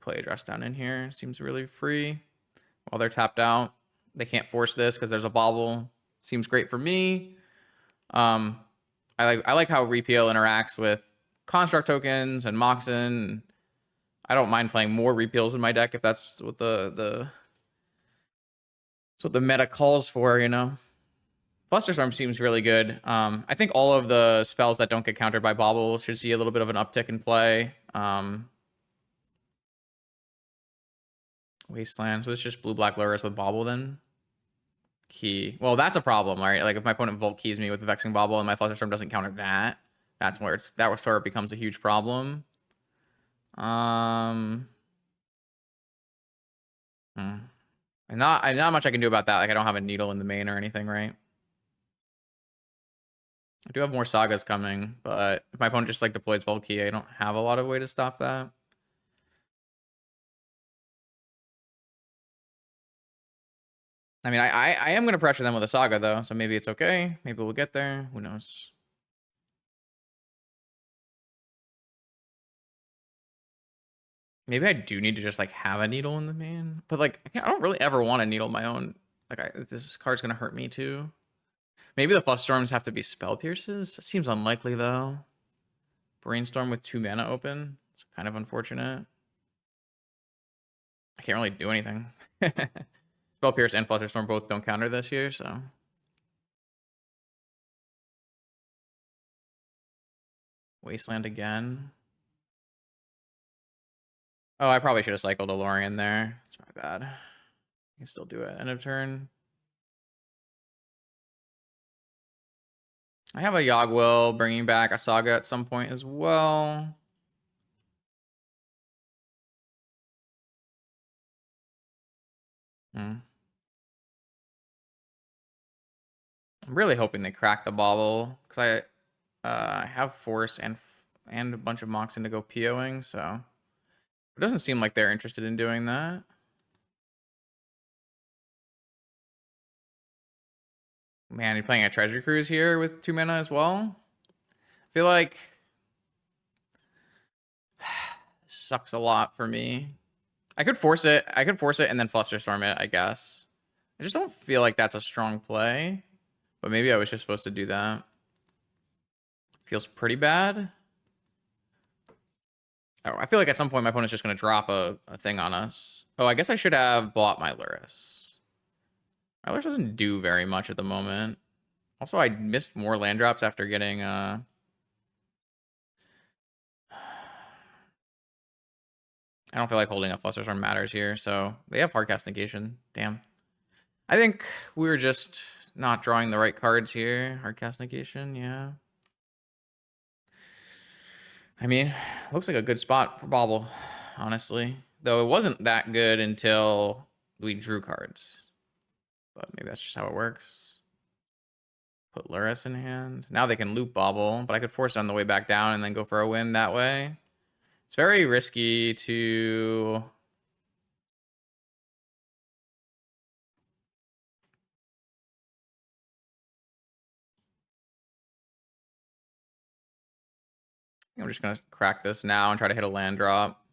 play a Dress Down in here. Seems really free. While they're tapped out, they can't force this because there's a Bauble. Seems great for me. I like how repeal interacts with construct tokens and Moxen. I don't mind playing more repeals in my deck if that's what the meta calls for, you know. Flusterstorm seems really good. I think all of the spells that don't get countered by Bauble should see a little bit of an uptick in play. Wasteland. So it's just blue-black Lurrus with Bauble then? Key. Well, that's a problem, right? Like if my opponent Volt Keys me with the Vexing Bauble and my Flusterstorm doesn't counter that, that's where it becomes a huge problem. And not much I can do about that. Like I don't have a needle in the main or anything, right? I do have more sagas coming, but if my opponent just like deploys Volkey, I don't have a lot of way to stop that. I mean, I am going to pressure them with a saga, though, so maybe it's okay. Maybe we'll get there. Who knows? Maybe I do need to just like have a needle in the main, but like I don't really ever want to needle my own. Like this card's gonna hurt me too. Maybe the Fluff Storms have to be Spell Pierces. It seems unlikely though. Brainstorm with 2 mana open. It's kind of unfortunate. I can't really do anything. Spell Pierce and Flusterstorm both don't counter this here, so. Wasteland again. Oh, I probably should have cycled a Lorien there. That's my bad. I can still do it. End of turn. I have a Yogwill bringing back a Saga at some point as well. I'm really hoping they crack the Bauble because I have Force and a bunch of Moxen to go POing, so it doesn't seem like they're interested in doing that. Man, you're playing a Treasure Cruise here with 2 mana as well. I feel like this sucks a lot for me. I could force it. I could force it and then Flusterstorm it, I guess. I just don't feel like that's a strong play. But maybe I was just supposed to do that. Feels pretty bad. Oh, I feel like at some point my opponent's just going to drop a thing on us. Oh, I guess I should have bought my Lurrus. My Lurrus doesn't do very much at the moment. Also, I missed more land drops after getting... I don't feel like holding up Flusterstorm matters here, so they have Hardcast Negation. Damn. I think we were just not drawing the right cards here. Hardcast Negation, yeah. I mean, looks like a good spot for Bauble, honestly. Though it wasn't that good until we drew cards. But maybe that's just how it works. Put Lurrus in hand. Now they can loop Bauble, but I could force it on the way back down and then go for a win that way. It's very risky to... I'm just going to crack this now and try to hit a land drop.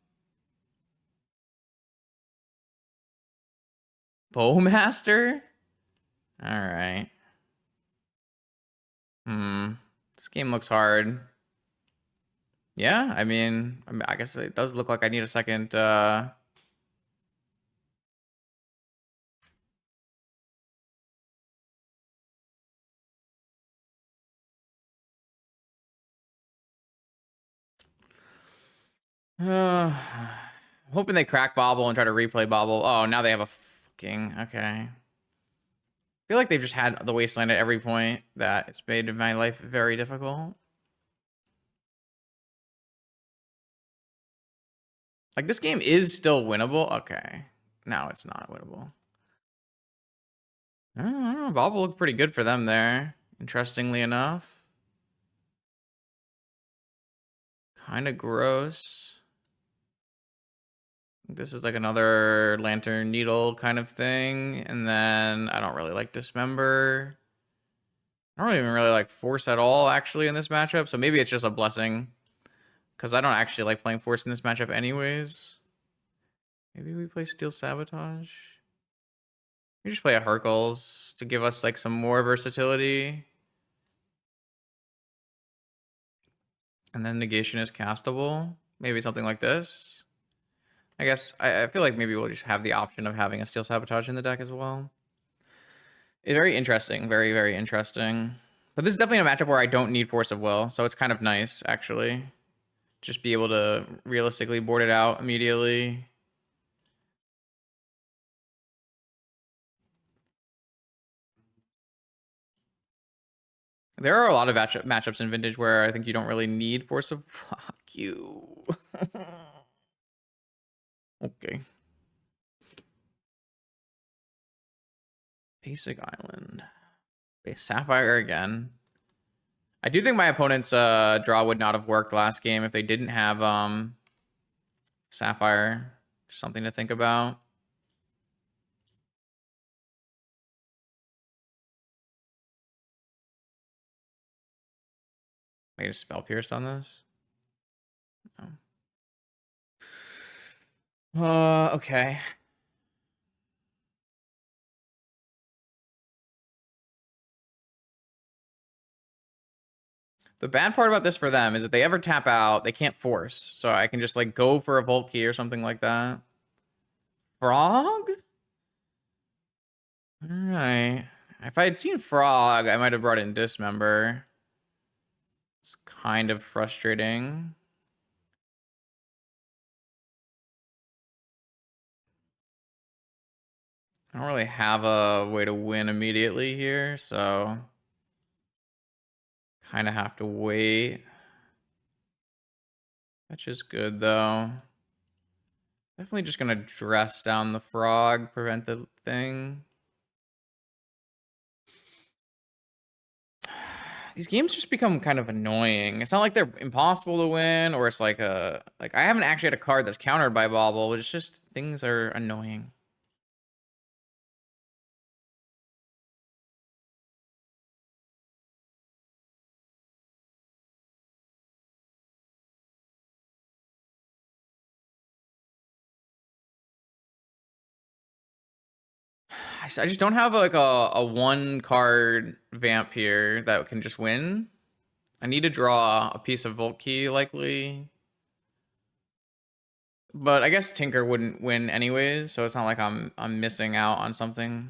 Bowmaster? Alright. This game looks hard. Yeah, I mean, I guess it does look like I need a second... hoping they crack Bauble and try to replay Bauble. Oh, now they have a fucking... Okay. I feel like they've just had the Wasteland at every point that it's made my life very difficult. Like, this game is still winnable. Okay. Now it's not winnable. I don't know. Bauble looked pretty good for them there, interestingly enough. Kind of gross. This is like another Lantern Needle kind of thing. And then I don't really like Dismember. I don't even really like Force at all, actually, in this matchup. So maybe it's just a blessing. Because I don't actually like playing Force in this matchup anyways. Maybe we play Steel Sabotage. We just play a Hercules to give us like some more versatility. And then Negation is castable. Maybe something like this. I guess I feel like maybe we'll just have the option of having a Steel Sabotage in the deck as well. It's very interesting. Very, very interesting. But this is definitely a matchup where I don't need Force of Will. So it's kind of nice, actually. Just be able to realistically board it out immediately. There are a lot of matchups in Vintage where I think you don't really need Force of... Fuck you. Okay. Basic Island. Base Sapphire again. I do think my opponent's draw would not have worked last game if they didn't have Sapphire. Just something to think about. I get a Spell Pierced on this. No. Okay. The bad part about this for them is if they ever tap out, they can't force. So I can just like go for a Volt Key or something like that. Frog? Alright. If I had seen Frog, I might have brought in Dismember. It's kind of frustrating. I don't really have a way to win immediately here, so kind of have to wait. That's just good, though. Definitely just gonna dress down the frog, prevent the thing. These games just become kind of annoying. It's not like they're impossible to win, or it's like I haven't actually had a card that's countered by Bauble. It's just things are annoying. I just don't have like a one card vamp here that can just win. I need to draw a piece of Volt Key likely. But I guess Tinker wouldn't win anyways, so it's not like I'm missing out on something.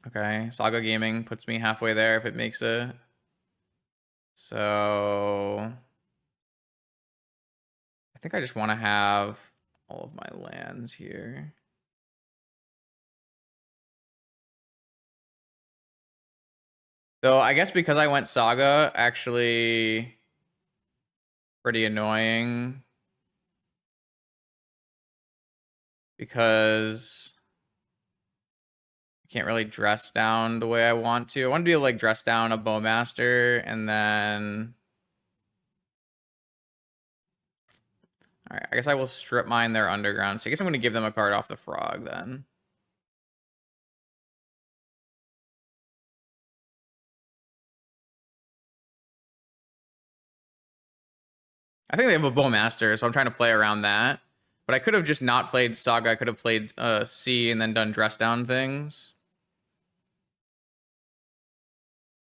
Okay, Saga Gaming puts me halfway there if it makes it. So I think I just want to have all of my lands here. So I guess because I went Saga, actually pretty annoying. Because I can't really dress down the way I want to. I want to be able to like dress down a Bowmaster and then... Alright, I guess I will strip mine their Underground. So I guess I'm going to give them a card off the Frog then. I think they have a Bowmaster, so I'm trying to play around that. But I could have just not played Saga. I could have played C and then done dress down things.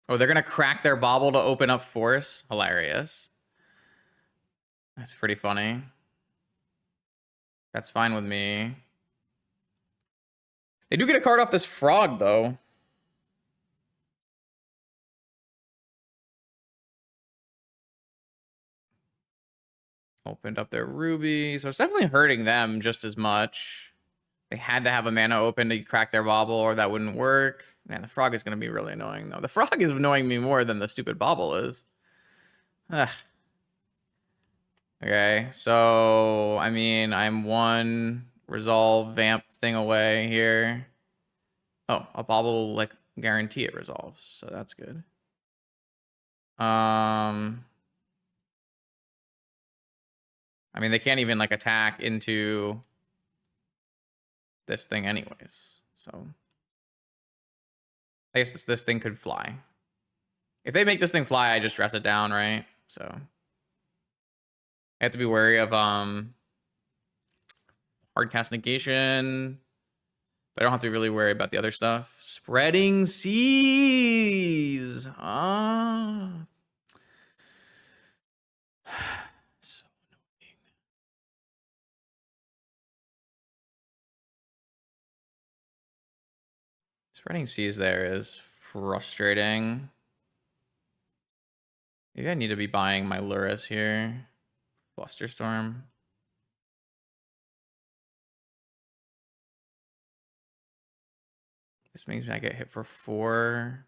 Oh, they're going to crack their Bauble to open up Force? Hilarious. That's pretty funny. That's fine with me. They do get a card off this Frog, though. Opened up their Ruby, so it's definitely hurting them just as much. They had to have a mana open to crack their Bauble, or that wouldn't work. Man, the Frog is going to be really annoying, though. The Frog is annoying me more than the stupid Bauble is. Ugh. Okay, so, I mean, I'm one resolve vamp thing away here. Oh, a Bauble, like, guarantee it resolves, so that's good. I mean, they can't even, like, attack into this thing anyways, so... I guess this thing could fly. If they make this thing fly, I just dress it down, right? So I have to be wary of hardcast negation, but I don't have to be really worry about the other stuff. Spreading seas. Ah. So annoying. Spreading seas there is frustrating. Maybe I need to be buying my Lurrus here. Flusterstorm. This means I get hit for 4.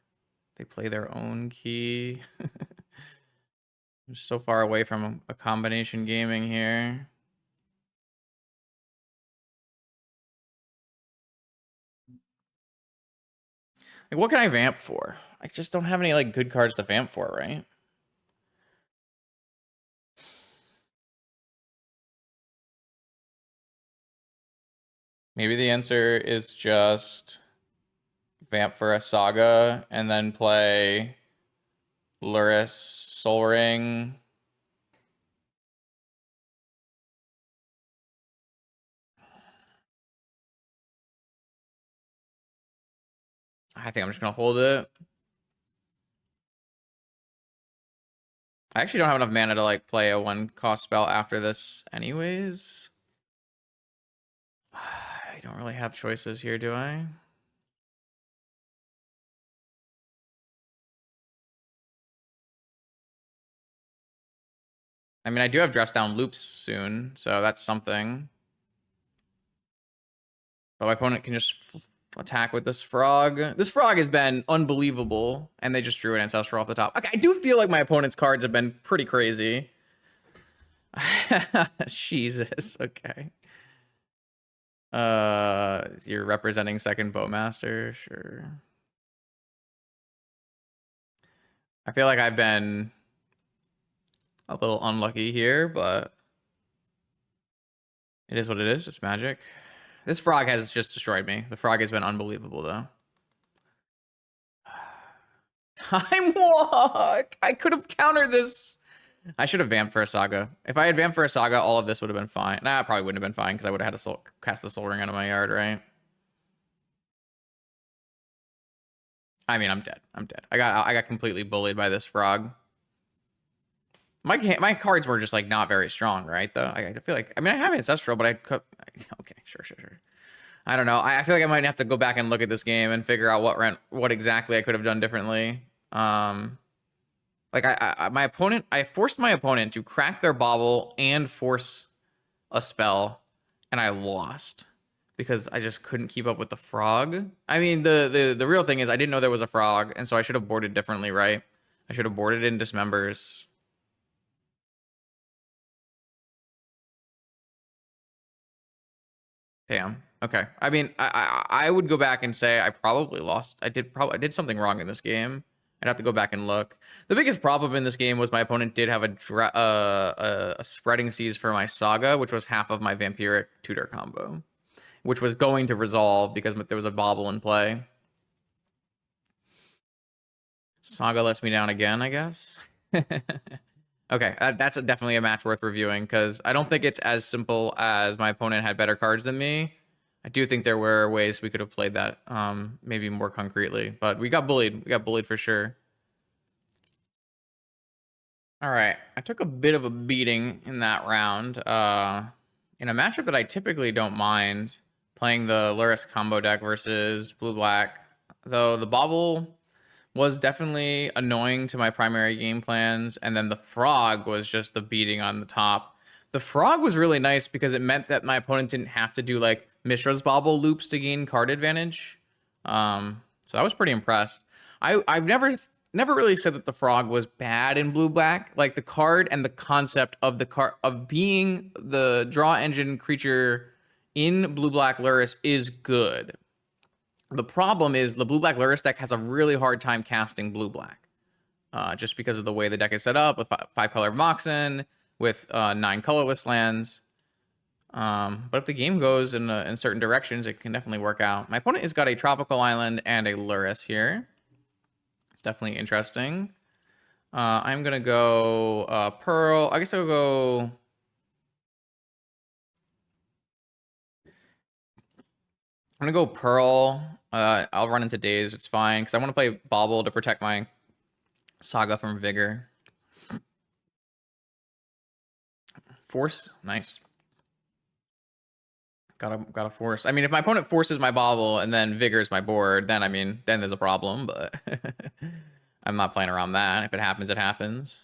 They play their own key. I'm so far away from a combination gaming here. Like, what can I vamp for? I just don't have any like good cards to vamp for, right? Maybe the answer is just vamp for a Saga and then play Lurrus Soul Ring I think I'm just gonna hold it. I actually don't have enough mana to like play a 1-cost spell after this anyways. I don't really have choices here, do I? I mean, I do have Dress Down Loops soon, so that's something. But my opponent can just attack with this frog. This frog has been unbelievable, and they just drew an Ancestral off the top. Okay, I do feel like my opponent's cards have been pretty crazy. Jesus, okay. You're representing second Bowmaster, sure. I feel like I've been a little unlucky here, but it is what it is. It's Magic. This frog has just destroyed me. The frog has been unbelievable, though. Time Walk! I could have countered this. I should have vamped for a Saga. If I had vamped for a Saga, all of this would have been fine. Nah, it probably wouldn't have been fine because I would have had to cast the Soul Ring out of my yard, right? I mean, I'm dead. I'm dead. I got completely bullied by this frog. My cards were just like not very strong, right? Though I feel like I have Ancestral, but I could. Okay, sure. I don't know. I feel like I might have to go back and look at this game and figure out what exactly I could have done differently. Like my opponent, I forced my opponent to crack their bauble and force a spell, and I lost because I just couldn't keep up with the frog. I mean, the real thing is I didn't know there was a frog, and so I should have boarded differently, right? I should have boarded in Dismembers. Damn. Okay. I mean, I would go back and say I probably lost. I did something wrong in this game. I'd have to go back and look. The biggest problem in this game was my opponent did have a Spreading Seas for my Saga, which was half of my Vampiric Tutor combo, which was going to resolve because there was a Bauble in play. Saga lets me down again, I guess. Okay, that's definitely a match worth reviewing because I don't think it's as simple as my opponent had better cards than me. I do think there were ways we could have played that maybe more concretely, but we got bullied. We got bullied for sure. All right, I took a bit of a beating in that round. In a matchup that I typically don't mind, playing the Lurrus combo deck versus blue-black, though the Bauble was definitely annoying to my primary game plans, and then the frog was just the beating on the top. The frog was really nice because it meant that my opponent didn't have to do like Mishra's Bauble loops to gain card advantage. So I was pretty impressed. I've never really said that the frog was bad in blue black. Like the card and the concept of the card of being the draw engine creature in blue black Lurrus is good. The problem is the blue-black Lurrus deck has a really hard time casting blue-black, just because of the way the deck is set up with 5-color Moxen, with 9 colorless lands. But if the game goes in certain directions, it can definitely work out. My opponent has got a Tropical Island and a Lurrus here. It's definitely interesting. I'm going to go Pearl. I guess I'll go... I'm going to go Pearl. I'll run into Daze. It's fine, because I want to play Bauble to protect my Saga from Vigor. Force, nice. Gotta force. I mean, if my opponent forces my Bauble and then Vigors my board, then then there's a problem, but I'm not playing around that. If it happens, it happens.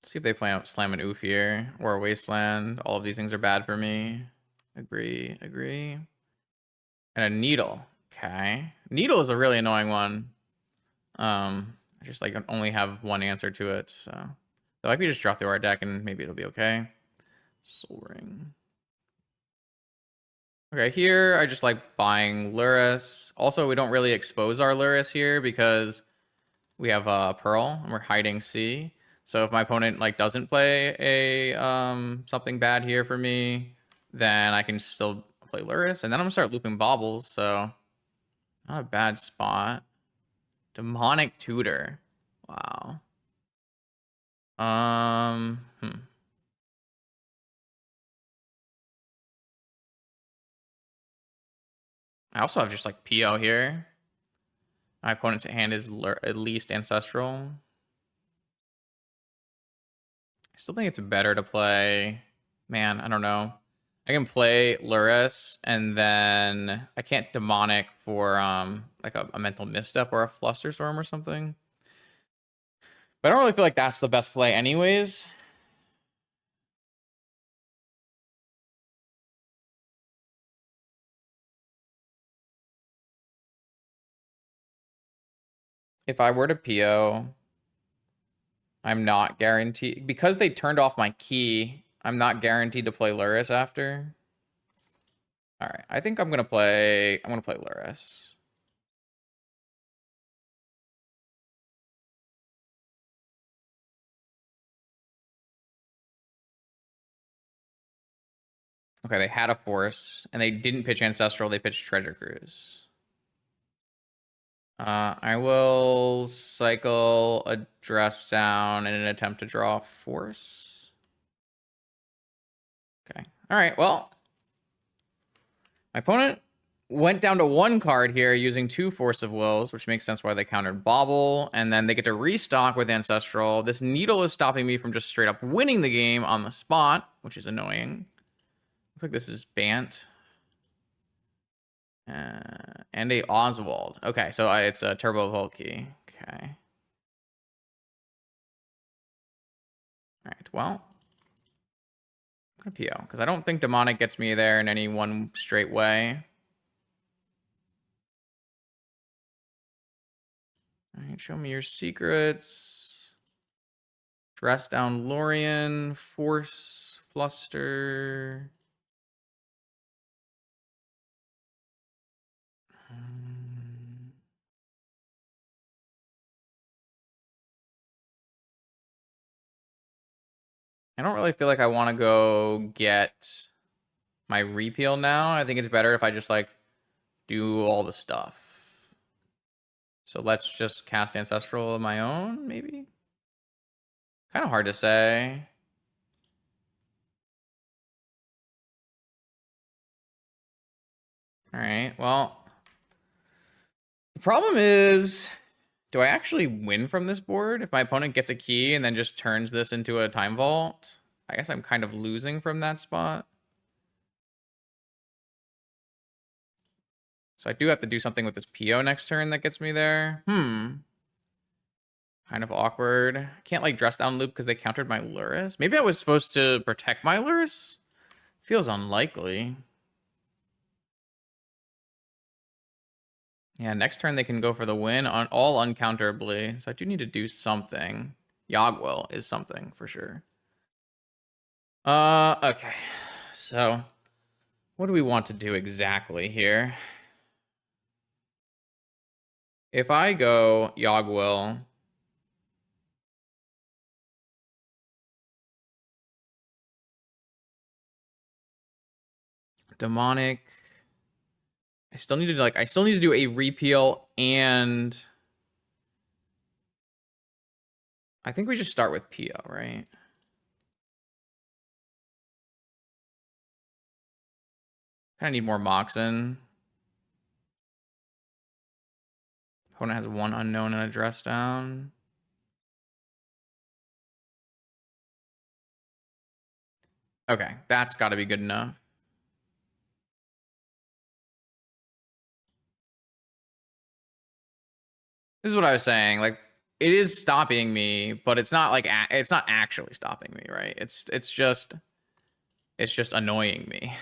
Let's see if they plan out Slam and Oof here or a Wasteland. All of these things are bad for me. Agree. And a Needle. Okay. Needle is a really annoying one. I just like only have one answer to it, so though I could just drop through our deck and maybe it'll be okay. Soul Ring. Okay, here I just like buying Lurrus. Also, we don't really expose our Lurrus here because we have Pearl and we're hiding C. So if my opponent like doesn't play a something bad here for me, then I can still play Lurrus, and then I'm gonna start looping Baubles. So not a bad spot. Demonic Tutor. Wow. I also have just like PO here. My opponent's hand is at least ancestral. I still think it's better to play. Man, I don't know. I can play Lurrus and then I can't demonic for like a mental misstep or a flusterstorm or something. But I don't really feel like that's the best play anyways. If I were to PO, I'm not guaranteed because they turned off my key. I'm not guaranteed to play Lurrus after. All right, I think I'm gonna play Lurrus. Okay, they had a force and they didn't pitch Ancestral, they pitched Treasure Cruise. I will cycle a Dress Down in an attempt to draw force. Okay. All right, well, my opponent went down to 1 card here using 2 Force of Wills, which makes sense why they countered Bauble, and then they get to restock with Ancestral. This Needle is stopping me from just straight up winning the game on the spot, which is annoying. Looks like this is Bant. And a Oswald. Okay, so it's a Turbo Volkey. Okay. All right, well, I'm going to PO, because I don't think Demonic gets me there in any one straight way. All right, show me your secrets. Dress Down Lorien, Force, Fluster. I don't really feel like I want to go get my repeal now. I think it's better if I just like do all the stuff. So let's just cast Ancestral of my own, maybe? Kind of hard to say. All right, well, the problem is, do I actually win from this board? If my opponent gets a key and then just turns this into a Time Vault, I guess I'm kind of losing from that spot. So I do have to do something with this PO next turn that gets me there. Kind of awkward. Can't like Dress Down Loop because they countered my Lurrus. Maybe I was supposed to protect my Lurrus? Feels unlikely. Yeah, next turn they can go for the win on all uncounterably. So I do need to do something. Yogwell is something for sure. Okay. So what do we want to do exactly here? If I go Yogwell, Demonic, I still need to do a repeal, and I think we just start with PO, right? Kind of need more Moxen. Opponent has 1 unknown and a Dress Down. Okay, that's got to be good enough. This is what I was saying. Like, it is stopping me, but it's not like it's not actually stopping me, right? It's just annoying me.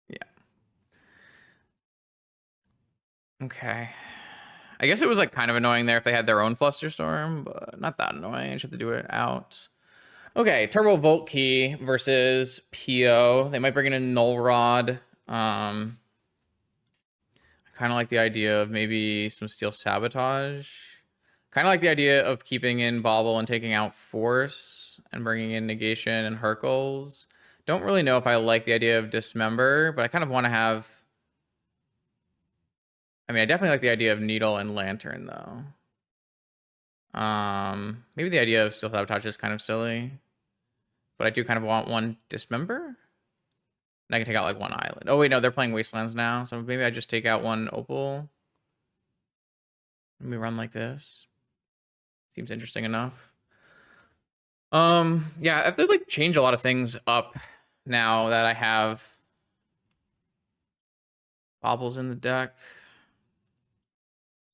Yeah. Okay. I guess it was like kind of annoying there if they had their own Flusterstorm, but not that annoying. I just have to do it out. Okay, Turbo Volt Key versus PO. They might bring in a Null Rod. I kind of like the idea of maybe some Steel Sabotage. Kind of like the idea of keeping in Bauble and taking out Force and bringing in Negation and Hercules. Don't really know if I like the idea of Dismember, but I kind of want to have I mean, I definitely like the idea of Needle and Lantern, though. Maybe the idea of Steel Sabotage is kind of silly. But I do kind of want one Dismember. And I can take out like one island. Oh, wait, no, they're playing Wastelands now. So maybe I just take out one Opal. Let me run like this. Seems interesting enough. Yeah, I have to like change a lot of things up now that I have Baubles in the deck.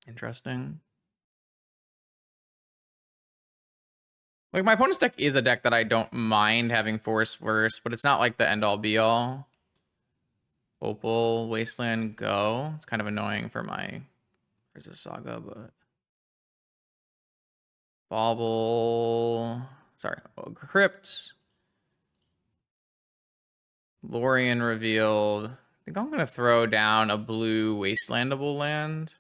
Interesting. Like, my opponent's deck is a deck that I don't mind having Force Worse, but it's not like the end-all be-all. Opal, Wasteland, go. It's kind of annoying for my Lurrus Saga, but... Bauble... Sorry, Crypt. Lorien revealed. I think I'm going to throw down a blue Wastelandable land.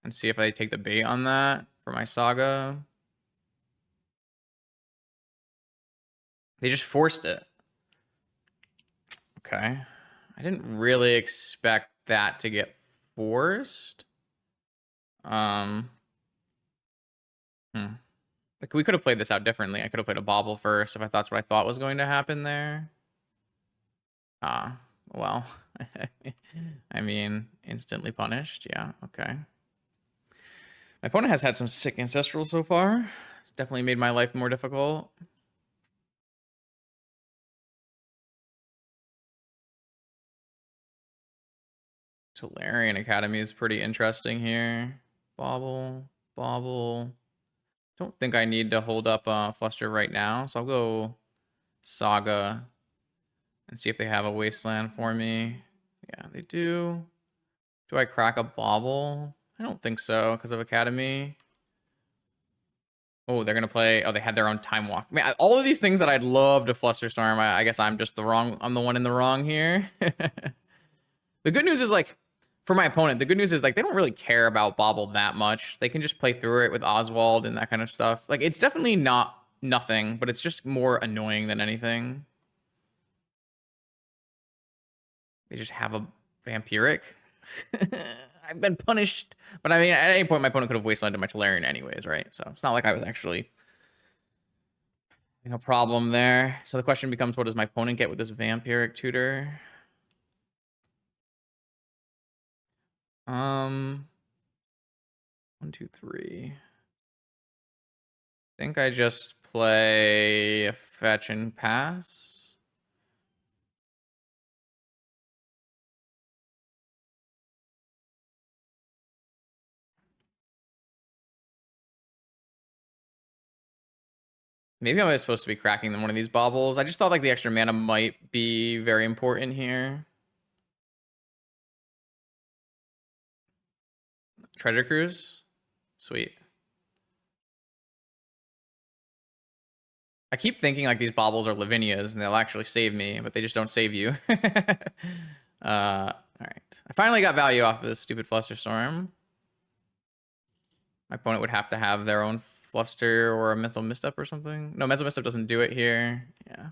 And see if I take the bait on that for my Saga. They just forced it. Okay. I didn't really expect that to get forced. Like, we could have played this out differently. I could have played a Bauble first if I thought that's what I thought was going to happen there. Well. I mean, instantly punished. Yeah, okay. My opponent has had some sick Ancestral so far. It's definitely made my life more difficult. Tolarian Academy is pretty interesting here. Bauble, Bauble. Don't think I need to hold up Fluster right now, so I'll go Saga and see if they have a Wasteland for me. Yeah, they do. Do I crack a Bauble? I don't think so because of Academy. Oh, they're gonna play. Oh, they had their own Time Walk. I mean, all of these things that I'd love to Flusterstorm. I guess I'm just the wrong. I'm the one in the wrong here. The good news is, like, for my opponent, the good news is, like, they don't really care about Bauble that much. They can just play through it with Oswald and that kind of stuff. Like, it's definitely not nothing, but it's just more annoying than anything. They just have a Vampiric. I've been punished. But I mean, at any point, my opponent could have Wastelanded my Tolarian anyways, right? So it's not like I was actually no problem there. So the question becomes, what does my opponent get with this Vampiric tutor? 1, 2, 3. I think I just play fetch and pass. Maybe I was supposed to be cracking one of these baubles. I just thought like the extra mana might be very important here. Treasure Cruise? Sweet. I keep thinking like these baubles are Lavinias and they'll actually save me, but they just don't save you. All right. I finally got value off of this stupid Flusterstorm. My opponent would have to have their own Fluster or a Mental Misstep or something. No, Mental Misstep doesn't do it here. Yeah.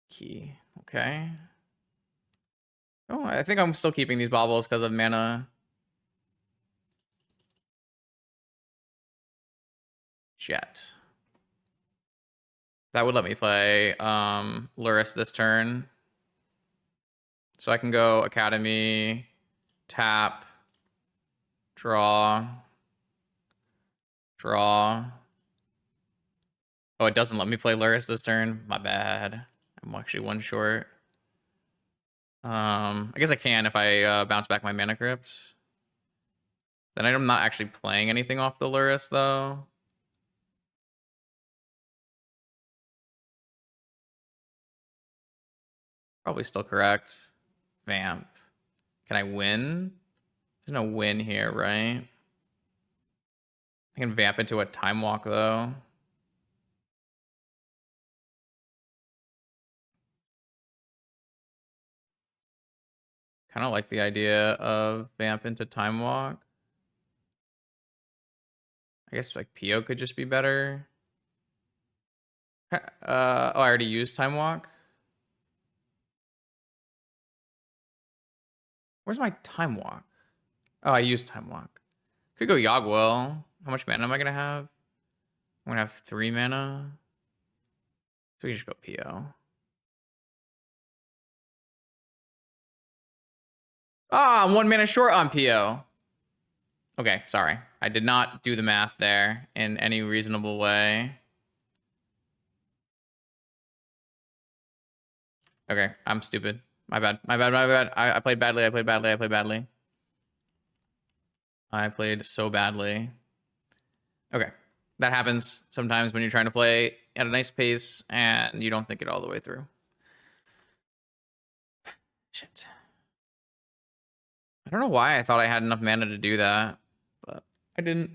Key. Okay. Oh, I think I'm still keeping these baubles because of mana. Jet. That would let me play Lurrus this turn. So I can go Academy, tap, draw, draw. Oh, it doesn't let me play Lurrus this turn. My bad. I'm actually one short. I guess I can if I bounce back my Mana Crypt. Then I'm not actually playing anything off the Lurrus, though. Probably still correct. Vamp. Can I win? There's no win here, right? I can vamp into a Time Walk, though. Kind of like the idea of vamp into Time Walk. I guess like Pio could just be better. Oh, I already used Time Walk. Where's my Time Walk? Oh, I used Time Walk. Could go Yogwell. How much mana am I gonna have? I'm gonna have 3 mana. So we can just go PO. Ah, I'm 1 mana short on PO. Okay, sorry. I did not do the math there in any reasonable way. Okay, I'm stupid. My bad. My bad. My bad. I played badly. I played badly. I played badly. I played so badly. Okay. That happens sometimes when you're trying to play at a nice pace and you don't think it all the way through. Shit. I don't know why I thought I had enough mana to do that, but I didn't.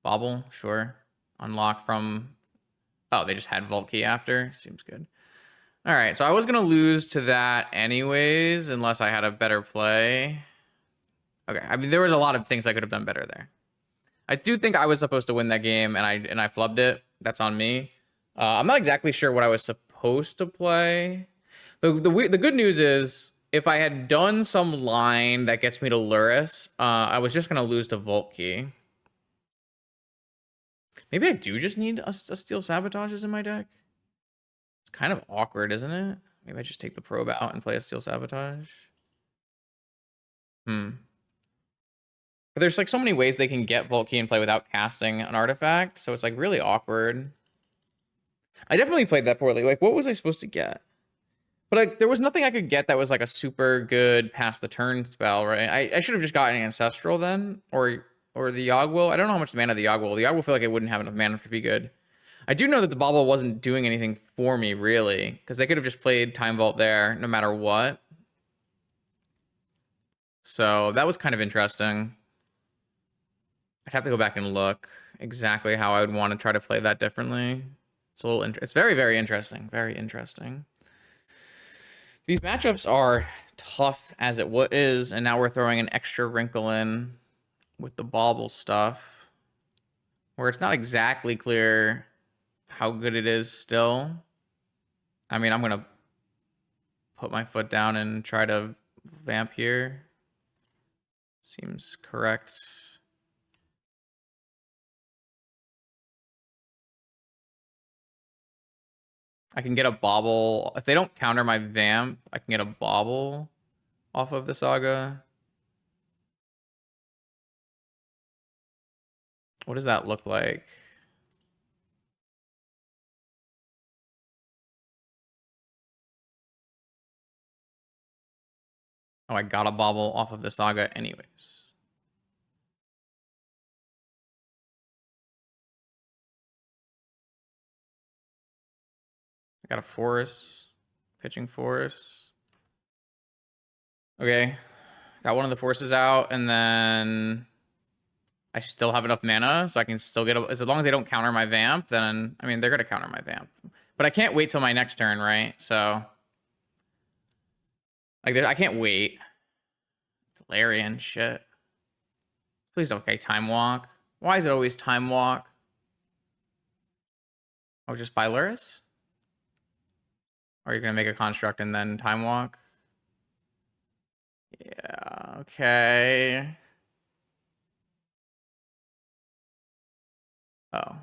Bauble, sure. Unlock from... Oh, they just had Vault Key after. Seems good. All right, so I was going to lose to that anyways, unless I had a better play. Okay, I mean, there was a lot of things I could have done better there. I do think I was supposed to win that game, and I flubbed it. That's on me. I'm not exactly sure what I was supposed to play. The good news is, if I had done some line that gets me to Lurrus, I was just going to lose to Vault Key. Maybe I do just need a Steel Sabotages in my deck. It's kind of awkward, isn't it? Maybe I just take the Probe out and play a Steel Sabotage. But there's like so many ways they can get Vault Key and play without casting an artifact, so it's like really awkward. I definitely played that poorly. Like, what was I supposed to get? But like, there was nothing I could get that was like a super good pass the turn spell, right? I should have just gotten an Ancestral then, or the Yogwill. I don't know how much mana the Yogwill. The Yogwill feel like it wouldn't have enough mana to be good. I do know that the Bauble wasn't doing anything for me really, because they could have just played Time Vault there no matter what. So that was kind of interesting. I'd have to go back and look exactly how I would want to try to play that differently. It's a little it's very, very interesting. Very interesting. These matchups are tough as it is, and now we're throwing an extra wrinkle in with the Bauble stuff, where it's not exactly clear how good it is still. I mean, I'm going to put my foot down and try to vamp here. Seems correct. I can get a Bauble. If they don't counter my vamp, I can get a Bauble off of the Saga. What does that look like? Oh, I got a Bauble off of the Saga anyways. I got a Forest. Pitching Forest. Okay. Got one of the forces out, and then I still have enough mana, so I can still get as long as they don't counter my vamp, then I mean they're gonna counter my vamp. But I can't wait till my next turn, right? So like I can't wait. Valerian shit. Please okay, Time Walk. Why is it always Time Walk? Oh, just buy Lurrus? Or are you gonna make a construct and then Time Walk? Yeah, okay. Oh.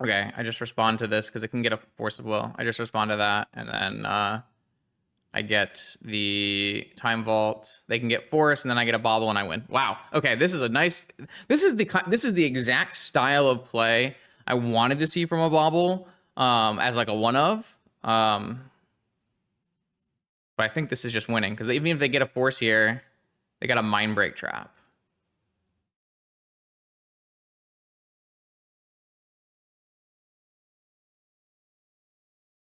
Okay, I just respond to this because it can get a Force of Will. I just respond to that, and then I get the Time Vault. They can get Force, and then I get a Bauble, and I win. Wow. Okay, this is a nice. This is the exact style of play I wanted to see from a Bauble, as like a one of. But I think this is just winning because even if they get a Force here, they got a Mind Break trap.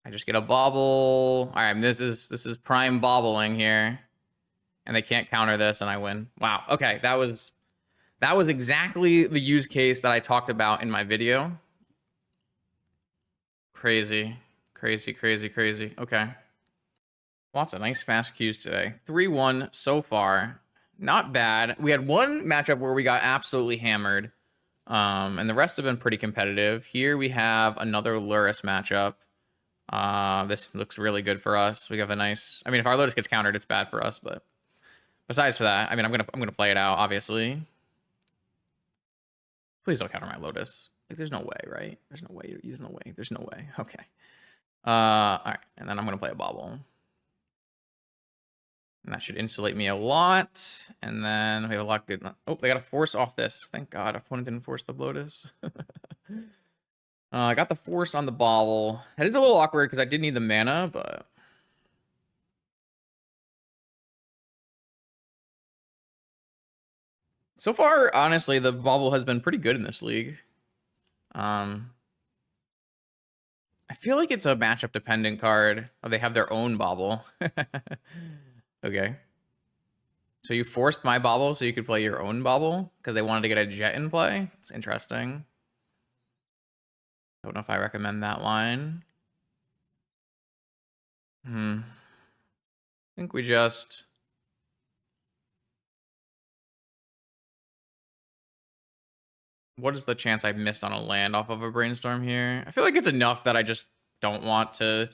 I just get a Bauble. All right, this is prime bobbling here, and they can't counter this, and I win. Wow. Okay, that was exactly the use case that I talked about in my video. Crazy, crazy, crazy, crazy. Okay. Lots of nice fast queues today. 3-1 so far. Not bad. We had one matchup where we got absolutely hammered, and the rest have been pretty competitive. Here we have another Lurrus matchup. This looks really good for us. We have a nice. I mean, if our Lotus gets countered, it's bad for us. But besides for that, I mean, I'm gonna play it out. Obviously, please don't counter my Lotus. Like, there's no way, right? There's no way you're using the way. There's no way. Okay. All right, and then I'm gonna play a Bauble. And that should insulate me a lot. And then we have a lot good. Oh, they got to force off this. Thank God, opponent didn't force the Lotus. I got the force on the Bauble. That is a little awkward because I did need the mana, but so far, honestly, the Bauble has been pretty good in this league. I feel like it's a matchup dependent card. Oh, they have their own Bauble. Okay. So you forced my Bauble so you could play your own Bauble because they wanted to get a Jet in play. It's interesting. Don't know if I recommend that line. I think we just... What is the chance I miss on a land off of a Brainstorm here? I feel like it's enough that I just don't want to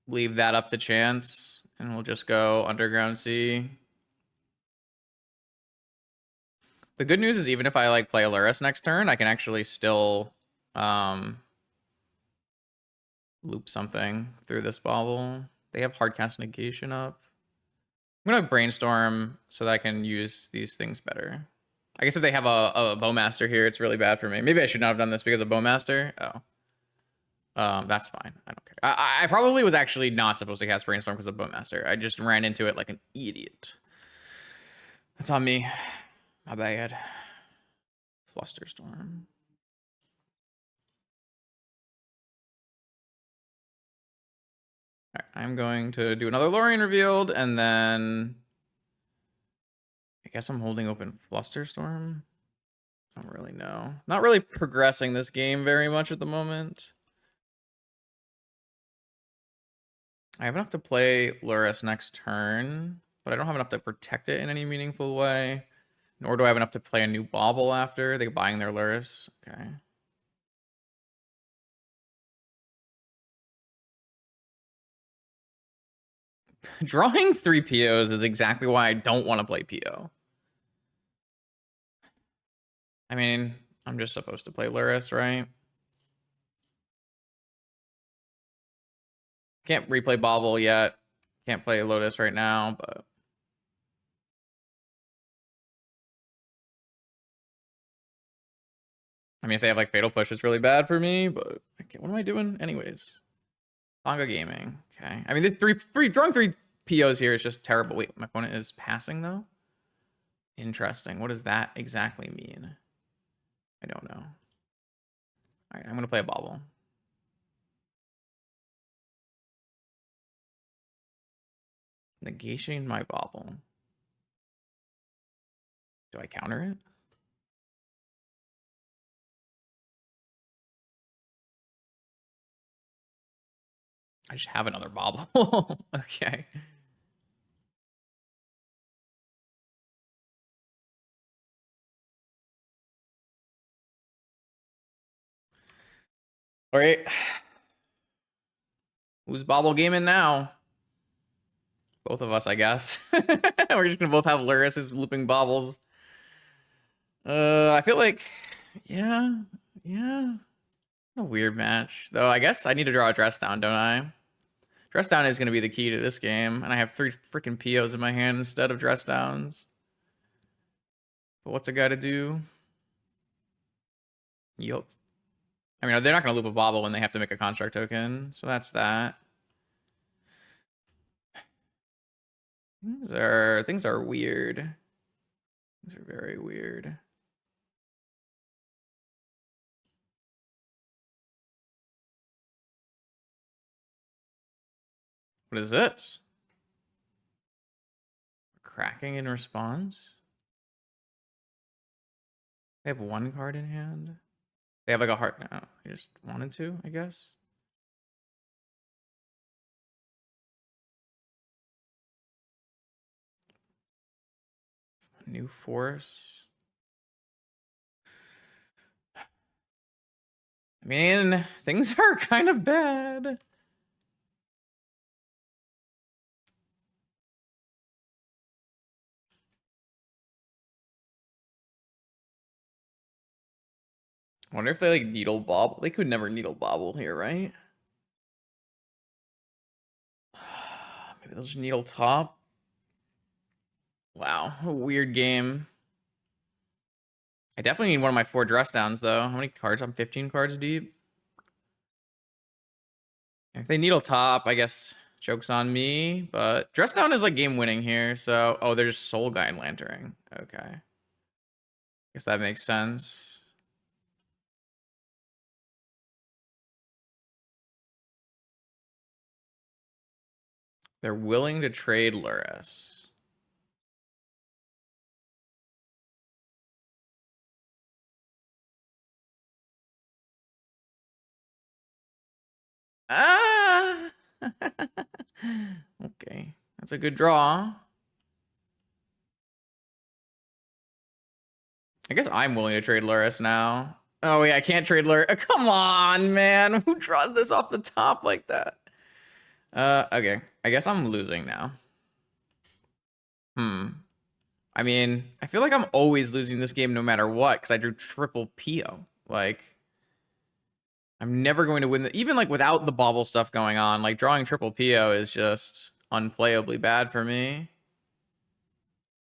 leave that up to chance. And we'll just go Underground Sea. The good news is even if I like play Lurrus next turn, I can actually still loop something through this Bauble. They have Hardcast Negation up. I'm gonna Brainstorm so that I can use these things better. I guess if they have a Bowmaster here, it's really bad for me. Maybe I should not have done this because of Bowmaster. Oh. That's fine. I don't care. I probably was actually not supposed to cast Brainstorm because of Bowmaster. I just ran into it like an idiot. That's on me. My bad. Flusterstorm. All right, I'm going to do another Lorien Revealed, and then I guess I'm holding open Flusterstorm. I don't really know. Not really progressing this game very much at the moment. I have enough to play Lurrus next turn, but I don't have enough to protect it in any meaningful way. Nor do I have enough to play a new Bauble after. They're buying their Lurrus. Okay. Drawing 3 POs is exactly why I don't want to play PO. I mean, I'm just supposed to play Lurrus, right? Can't replay Bauble yet. Can't play Lotus right now, but... I mean, if they have like Fatal Push, it's really bad for me, but what am I doing? Anyways. Saga Gaming. Okay. I mean, the drawing 3 POs here is just terrible. Wait, my opponent is passing though? Interesting. What does that exactly mean? I don't know. All right, I'm going to play a Bauble. Negating my Bauble. Do I counter it? I just have another Bauble. Okay. All right. Who's Bauble gaming now? Both of us, I guess. We're just gonna both have Lurrus looping Baubles. I feel like, yeah. A weird match, though. I guess I need to draw a Dress Down, don't I? Dress Down is gonna be the key to this game, and I have 3 freaking POs in my hand instead of Dress Downs. But what's a guy to do? Yup. I mean, they're not gonna loop a Bauble when they have to make a construct token, so that's that. Things are weird. Things are very weird. What is this? Cracking in response? They have 1 card in hand. They have like a heart now. I just wanted to, I guess. New force. I mean, things are kind of bad. I wonder if they like needle bobble. They could never needle bobble here, right? Maybe they'll just needle top. Wow, a weird game. I definitely need one of my 4 dress downs though. How many cards? I'm 15 cards deep. If they needle top, I guess joke's on me. But dress down is like game winning here. So, oh, they're just soul guide lantern. Okay, guess that makes sense. They're willing to trade Lurrus. Ah. Okay, that's a good draw. I guess I'm willing to trade Lurrus now. Oh yeah, I can't trade Lurrus. Come on, man. Who draws this off the top like that? Okay. I guess I'm losing now. I mean, I feel like I'm always losing this game no matter what, because I drew triple PO. Like, I'm never going to win even like without the bobble stuff going on, like drawing triple PO is just unplayably bad for me.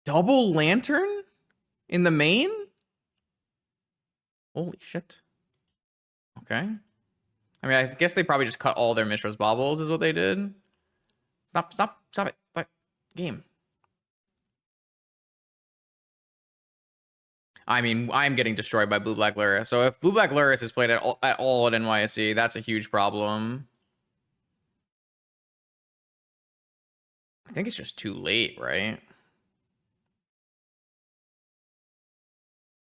Double lantern in the main? Holy shit. Okay. I mean, I guess they probably just cut all their Mishra's baubles is what they did. Stop it. But game. I mean, I'm getting destroyed by Blue-Black Lurrus. So if Blue-Black Lurrus is played at all at NYSE, that's a huge problem. I think it's just too late, right?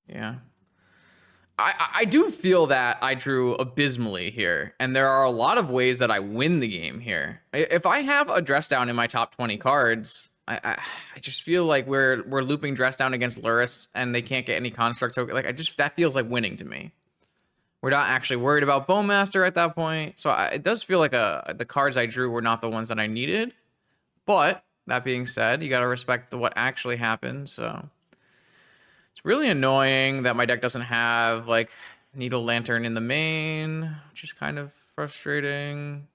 Yeah. I do feel that I drew abysmally here, and there are a lot of ways that I win the game here. If I have a dress down in my top 20 cards, I just feel like we're looping dress down against Lurrus, and they can't get any construct token. Like that feels like winning to me. We're not actually worried about Bowmaster at that point, so it does feel like the cards I drew were not the ones that I needed. But that being said, you got to respect what actually happened. So. It's really annoying that my deck doesn't have, like, Needle Lantern in the main, which is kind of frustrating.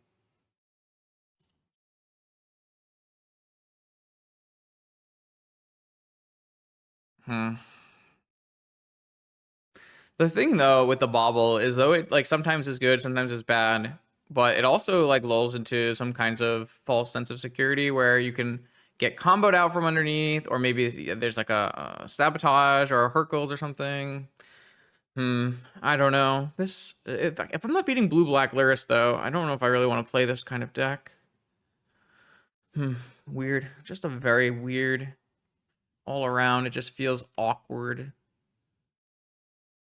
The thing, though, with the Bauble is, though it, like, sometimes is good, sometimes is bad, but it also, like, lulls into some kinds of false sense of security where you can get comboed out from underneath, or maybe there's, like, a Sabotage or a Hercules or something. I don't know. If I'm not beating Blue-Black Lurrus, though, I don't know if I really want to play this kind of deck. Weird. Just a very weird all around. It just feels awkward.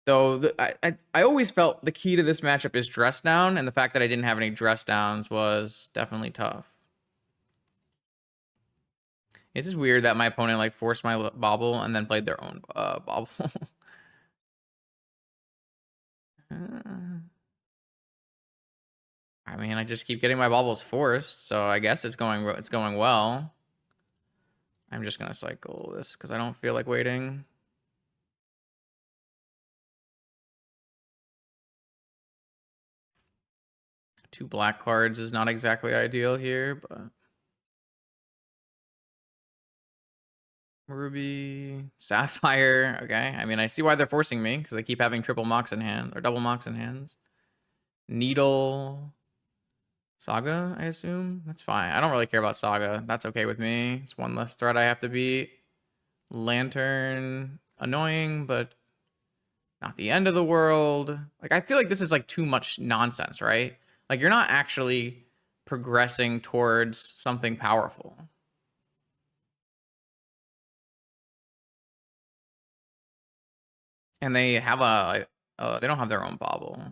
Though I always felt the key to this matchup is dress down, and the fact that I didn't have any dress downs was definitely tough. It is weird that my opponent like forced my bobble and then played their own bobble. I mean, I just keep getting my bobbles forced, so I guess it's going well. I'm just gonna cycle this because I don't feel like waiting. Two black cards is not exactly ideal here, but Ruby, Sapphire. Okay, I mean, I see why they're forcing me because I keep having triple mocks in hand or double mocks in hands. Needle, Saga, I assume. That's fine. I don't really care about Saga. That's okay with me. It's one less threat I have to beat. Lantern, annoying, but not the end of the world. Like, I feel like this is like too much nonsense, right? Like, you're not actually progressing towards something powerful. And they have they don't have their own bauble.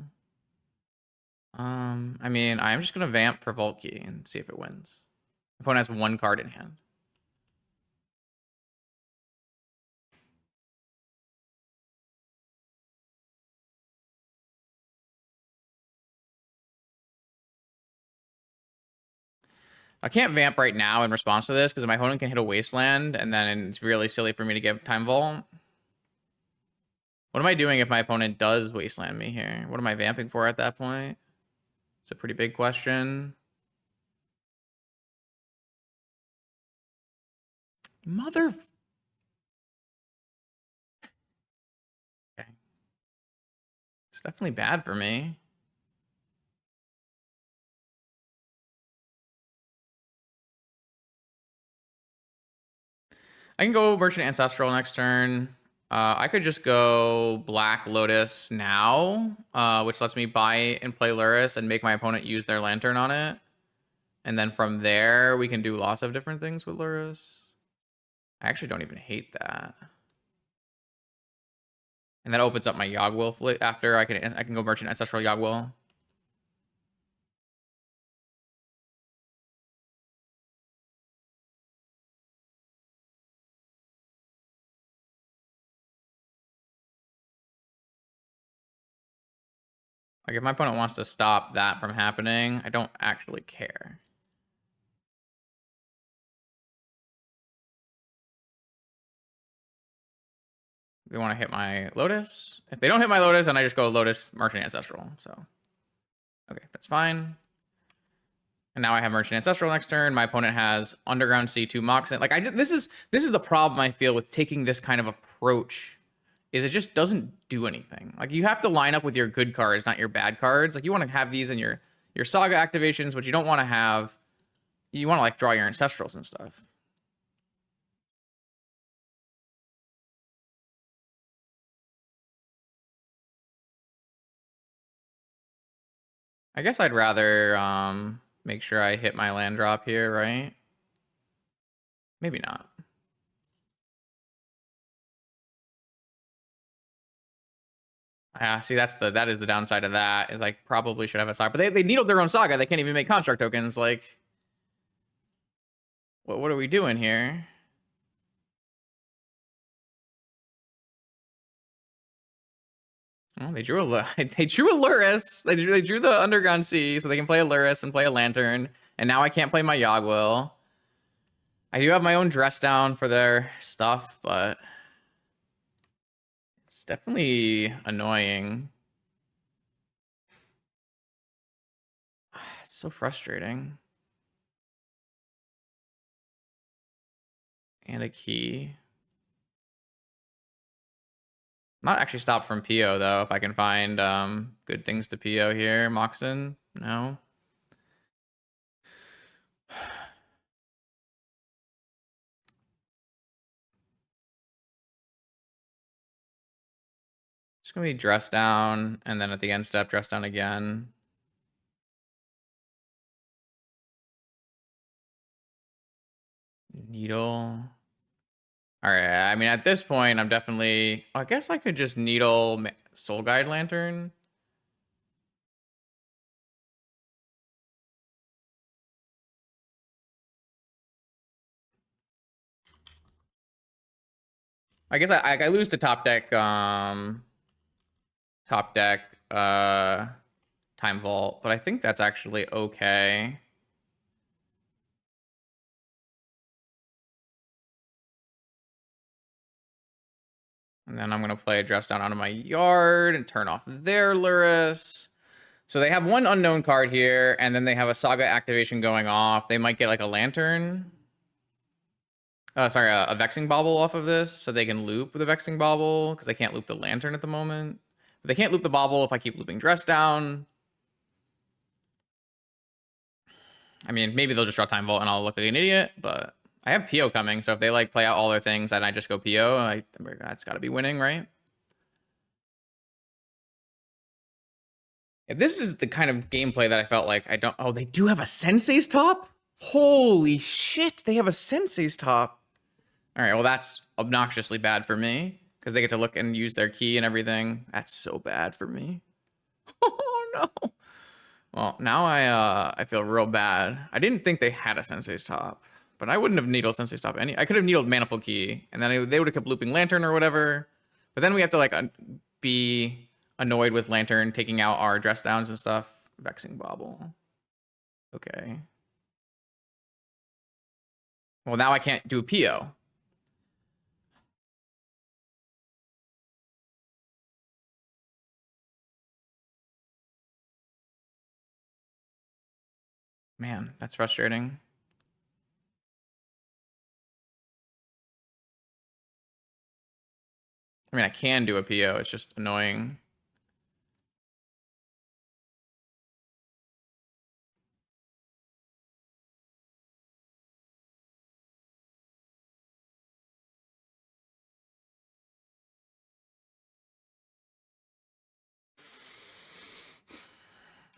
I mean, I'm just gonna vamp for Vault Key and see if it wins. Opponent has one card in hand. I can't vamp right now in response to this because my opponent can hit a Wasteland, and then it's really silly for me to give Time Vault. What am I doing if my opponent does wasteland me here? What am I vamping for at that point? It's a pretty big question. Mother... Okay. It's definitely bad for me. I can go Merchant Ancestral next turn. I could just go Black Lotus now, which lets me buy and play Lurrus and make my opponent use their Lantern on it. And then from there, we can do lots of different things with Lurrus. I actually don't even hate that. And that opens up my Yogg-Will after I can go Merchant Ancestral Yogg-Will. Like, if my opponent wants to stop that from happening, I don't actually care. They want to hit my Lotus. If they don't hit my Lotus, then I just go Lotus Merchant Ancestral. So, okay, that's fine. And now I have Merchant Ancestral next turn. My opponent has Underground Sea 2 Moxen. Like, this is the problem I feel with taking this kind of approach. Is it just doesn't do anything. Like, you have to line up with your good cards, not your bad cards. Like, you want to have these in your Saga activations, but you don't want to have... You want to, like, draw your Ancestrals and stuff. I guess I'd rather make sure I hit my land drop here, right? Maybe not. See, that is the downside of that. Is like probably should have a saga, but they needled their own saga. They can't even make construct tokens. Like, what are we doing here? Oh, they drew a Lurrus. They drew the Underground Sea, so they can play a Lurrus and play a Lantern. And now I can't play my Yogg-Will. I do have my own dress down for their stuff, but it's definitely annoying. It's so frustrating. And a key. Not actually stopped from PO though. If I can find good things to PO here, Moxen. No. Just gonna be dress down, and then at the end step, dress down again. Needle. All right. I mean, at this point, I'm definitely. I guess I could just needle Soul Guide Lantern. I guess I lose to top deck. Time Vault, but I think that's actually okay. And then I'm going to play a dress down out of my yard and turn off their Lurrus. So they have one unknown card here, and then they have a Saga activation going off. They might get like a Lantern. Sorry, a Vexing Bauble off of this, so they can loop the Vexing Bauble, because they can't loop the Lantern at the moment. But they can't loop the Bauble if I keep looping dress down. I mean, maybe they'll just draw Time Vault and I'll look like an idiot, but I have PO coming, so if they like play out all their things and I just go PO, that's got to be winning, right? If this is the kind of gameplay that I felt like I don't... Oh, they do have a Sensei's Top? Holy shit, they have a Sensei's Top. All right, well, that's obnoxiously bad for me, because they get to look and use their key and everything. That's so bad for me. Oh, no. Well, now I feel real bad. I didn't think they had a Sensei's Top, but I wouldn't have needled Sensei's Top. I could have needled Manifold Key, and then they would have kept looping Lantern or whatever. But then we have to like be annoyed with Lantern taking out our dress downs and stuff. Vexing Bauble. Okay. Well, now I can't do PO. Man, that's frustrating. I mean, I can do a PO. It's just annoying.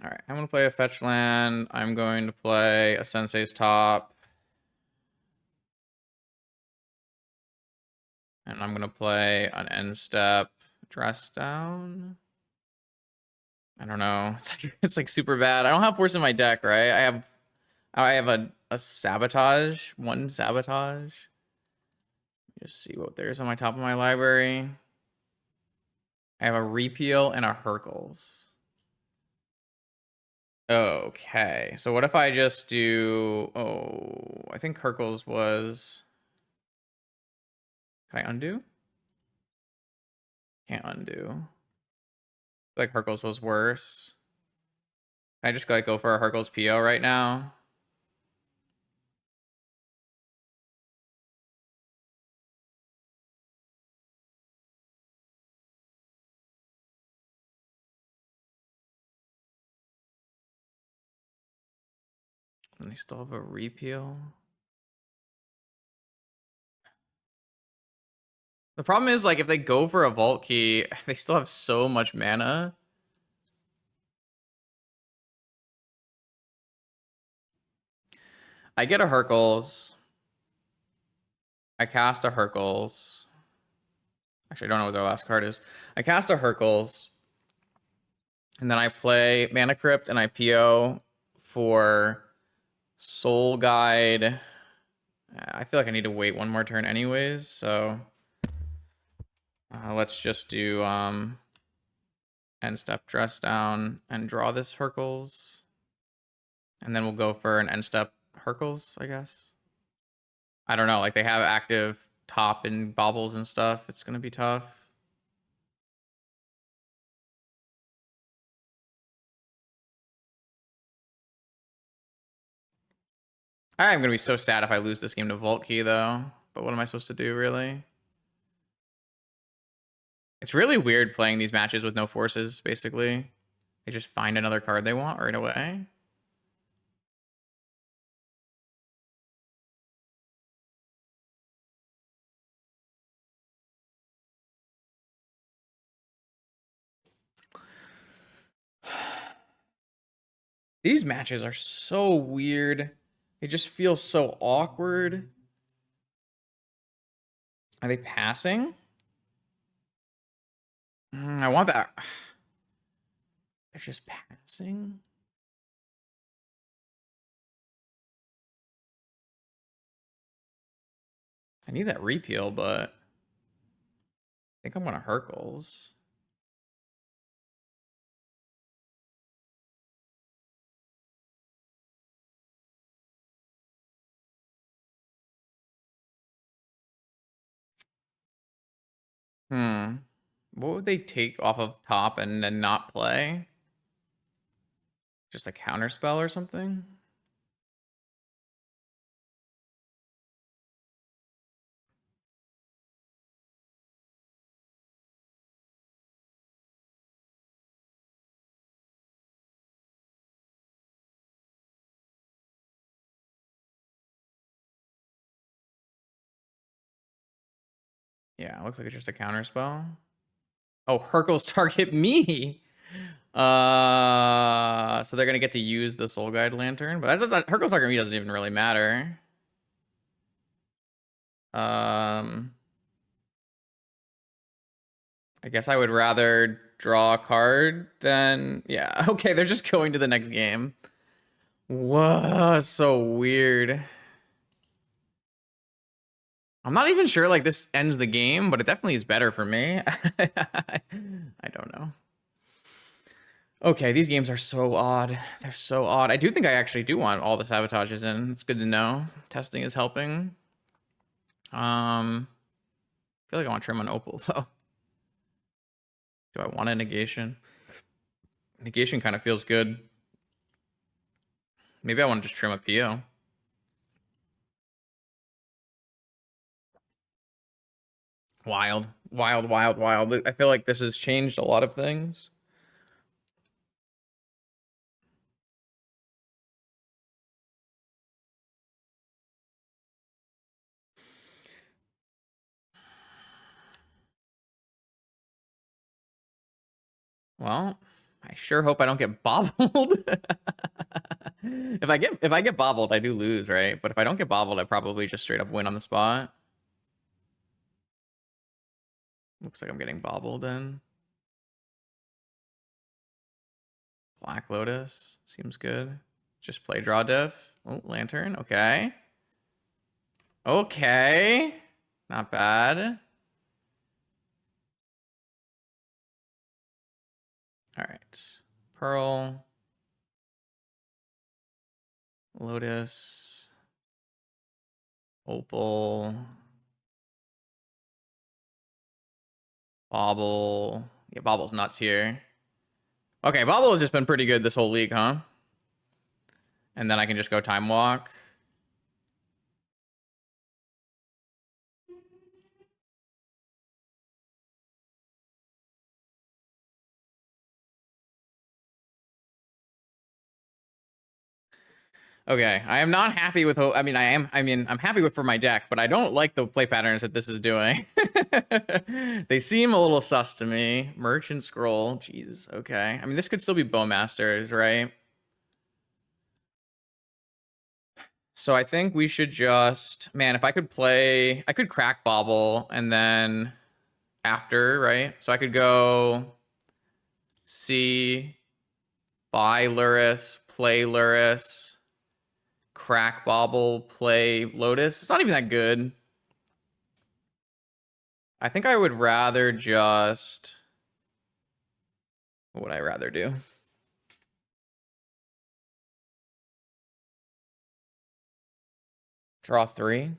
All right, I'm going to play a fetch land. I'm going to play a Sensei's Top. And I'm going to play an end step dress down. I don't know. It's like super bad. I don't have force in my deck, right? I have a sabotage, one sabotage. Just see what there's on my top of my library. I have a repeal and a Hercules. Okay, so what if I just do... Oh, I think Hercules was... Can I undo? Can't undo. Like Hercules was worse. Can I just like go for a Hercules PO right now? And they still have a repeal. The problem is, like, if they go for a vault key, they still have so much mana. I get a Hercules. I cast a Hercules. Actually, I don't know what their last card is. I cast a Hercules. And then I play Mana Crypt and I PO for Soul Guide. I feel like I need to wait one more turn anyways, so let's just do end step dress down and draw this Hercules. And then we'll go for an end step Hercules, I guess. I don't know, like they have active top and baubles and stuff. It's gonna be tough. I am gonna be so sad if I lose this game to Vault Key though. But what am I supposed to do, really? It's really weird playing these matches with no forces, basically. They just find another card they want right away. These matches are so weird. They just feel so awkward. Are they passing? I want that. They're just passing. I need that repeal, but I think I'm gonna Hercules. What would they take off of top and then not play? Just a counter spell or something? Yeah, it looks like it's just a counter spell. Oh, Hercules target me. So they're gonna get to use the Soul Guide Lantern, but that doesn't. Hercules target me doesn't even really matter. I guess I would rather draw a card than yeah. Okay, they're just going to the next game. Whoa, so weird. I'm not even sure like this ends the game, but it definitely is better for me. I don't know. Okay, these games are so odd. They're so odd. I do think I actually do want all the sabotages in. It's good to know. Testing is helping. I feel like I want to trim on Opal though. Do I want a negation? Negation kind of feels good. Maybe I want to just trim a PO. Wild, wild, wild, wild. I feel like this has changed a lot of things. Well, I sure hope I don't get bobbled. If I get bobbled, I do lose, right? But if I don't get bobbled, I probably just straight up win on the spot. Looks like I'm getting bobbled then. Black Lotus seems good. Just play draw diff. Oh, Lantern. Okay. Okay. Not bad. All right. Pearl. Lotus. Opal. Bauble. Yeah, Bauble's nuts here. Okay, Bauble has just been pretty good this whole league, huh? And then I can just go Time Walk. Okay, I am not happy with. I mean, I'm happy with for my deck, but I don't like the play patterns that this is doing. They seem a little sus to me. Merchant Scroll, jeez. Okay, I mean, this could still be Bowmasters, right? So I think we should just, man, if I could play, I could crack Bauble and then after, right? So I could go C, buy Lurrus, play Lurrus, crack Bauble, play Lotus. It's not even that good. I think I would rather just... What would I rather do? Draw 3.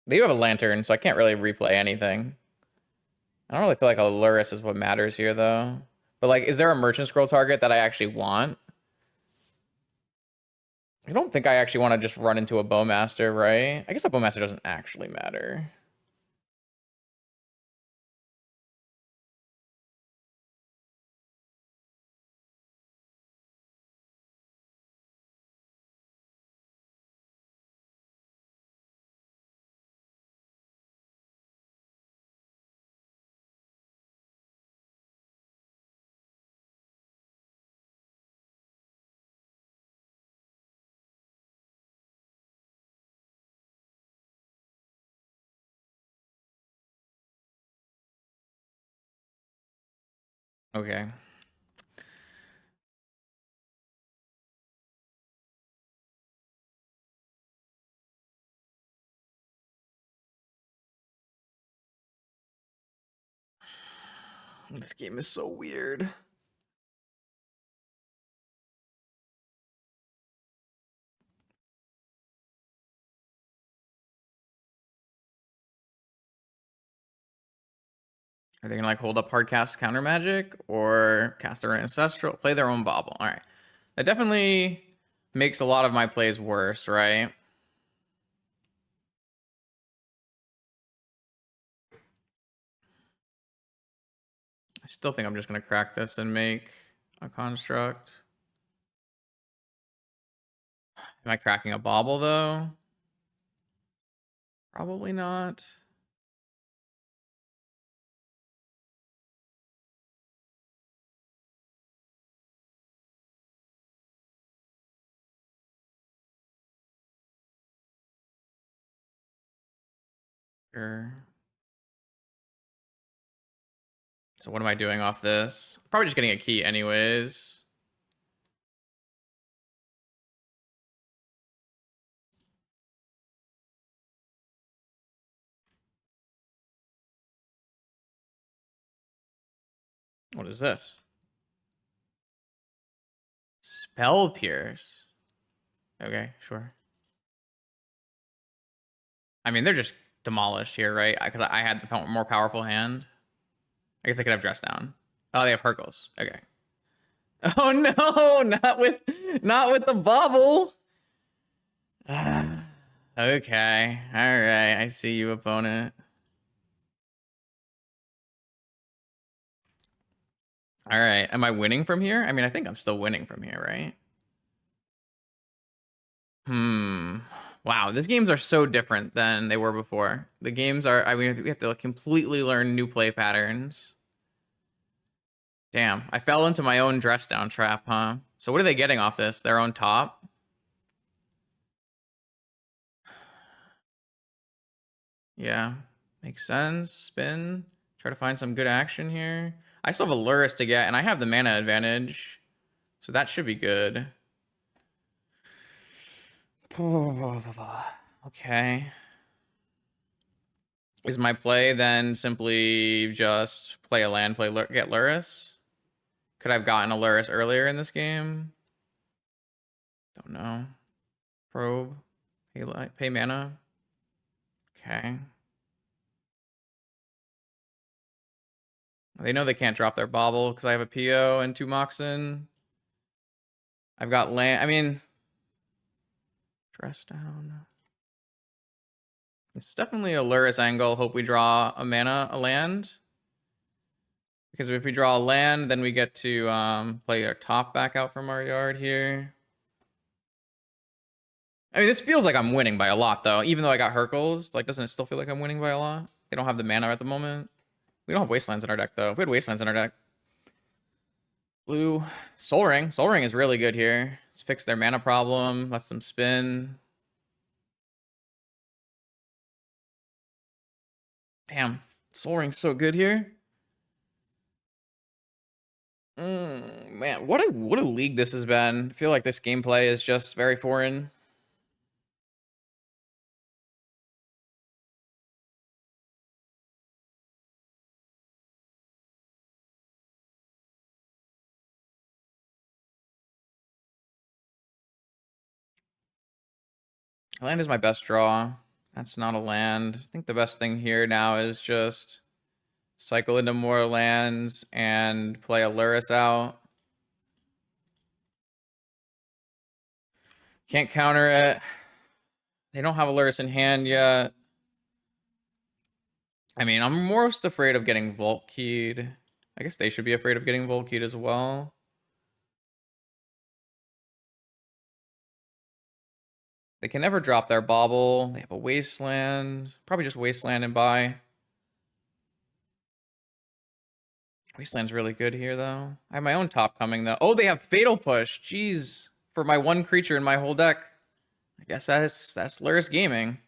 They do have a Lantern, so I can't really replay anything. I don't really feel like a Lurrus is what matters here, though. But, like, is there a Merchant Scroll target that I actually want? I don't think I actually want to just run into a Bowmaster, right? I guess a Bowmaster doesn't actually matter. Okay. This game is so weird. Are they gonna like hold up hard cast counter magic or cast their own ancestral, play their own Bauble? All right, that definitely makes a lot of my plays worse, right? I still think I'm just gonna crack this and make a construct. Am I cracking a Bauble though? Probably not. Sure. So what am I doing off this? Probably just getting a key anyways. What is this? Spell Pierce. Okay, sure. I mean, they're just demolished here, right? Because I had the more powerful hand. I guess I could have Dress Down. Oh, they have Hercules. Okay. Oh no, not with the bauble. Okay, all right. I see you, opponent. All right. Am I winning from here? I mean, I think I'm still winning from here, right? Wow, these games are so different than they were before. The games are, I mean, we have to completely learn new play patterns. Damn, I fell into my own dress down trap, huh? So what are they getting off this? Their own top? Yeah, makes sense. Spin. Try to find some good action here. I still have a Lurrus to get, and I have the mana advantage. So that should be good. Okay. Is my play then simply just play a land, get Lurrus? Could I have gotten a Lurrus earlier in this game? Don't know. Probe. Pay mana. Okay. They know they can't drop their Bauble because I have a PO and 2 Moxen. I've got land. I mean, dress down. It's definitely a Lurrus angle. Hope we draw a land. Because if we draw a land, then we get to play our top back out from our yard here. I mean, this feels like I'm winning by a lot, though. Even though I got Hercules, like, doesn't it still feel like I'm winning by a lot? They don't have the mana at the moment. We don't have Wastelands in our deck, though. If we had Wastelands in our deck. Blue. Soul Ring. Soul Ring is really good here. Let's fix their mana problem. Lets them spin. Damn. Soul Ring's so good here. Man, what a league this has been. I feel like this gameplay is just very foreign. Land is my best draw. That's not a land. I think the best thing here now is just cycle into more lands and play a Lurrus out. Can't counter it. They don't have a Lurrus in hand yet. I mean, I'm most afraid of getting Vault Keyed. I guess they should be afraid of getting Vault Keyed as well. They can never drop their Bauble. They have a Wasteland. Probably just Wasteland and buy. Wasteland's really good here, though. I have my own top coming, though. Oh, they have Fatal Push. Jeez. For my one creature in my whole deck. I guess that's Lurrus Gaming.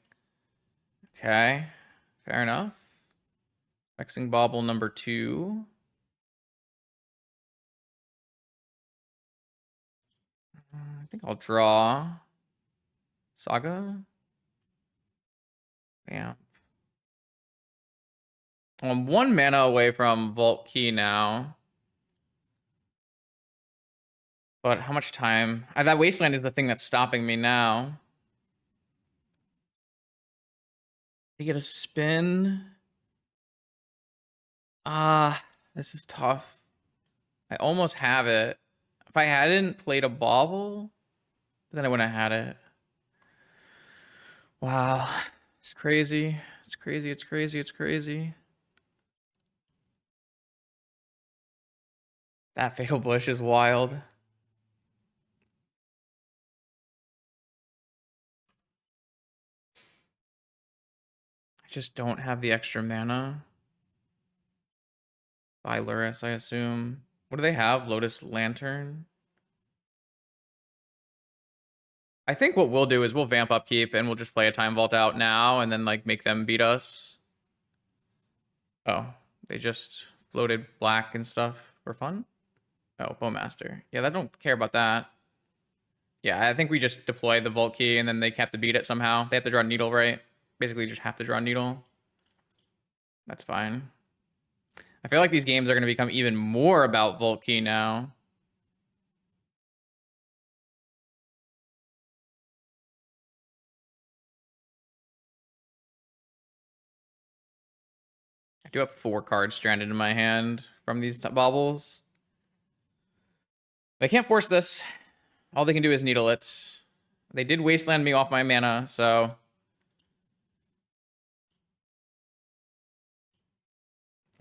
Okay. Fair enough. Vexing Bauble number 2. I think I'll draw Saga. Yeah. I'm 1 mana away from Vault Key now. But how much time? That Wasteland is the thing that's stopping me now. They get a spin. This is tough. I almost have it. If I hadn't played a Bauble, then I wouldn't have had it. Wow. It's crazy. It's crazy. It's crazy. It's crazy. That Fatal Bush is wild. I just don't have the extra mana. By Lurrus, I assume. What do they have? Lotus Lantern? I think what we'll do is we'll vamp upkeep and we'll just play a Time Vault out now and then like make them beat us. Oh, they just floated black and stuff for fun? Oh, Bowmaster. Yeah, I don't care about that. Yeah, I think we just deploy the Vault Key and then they have to beat it somehow. They have to draw Needle, right? Basically just have to draw Needle. That's fine. I feel like these games are going to become even more about Vault Key now. I do have 4 cards stranded in my hand from these baubles. They can't force this. All they can do is needle it. They did wasteland me off my mana, so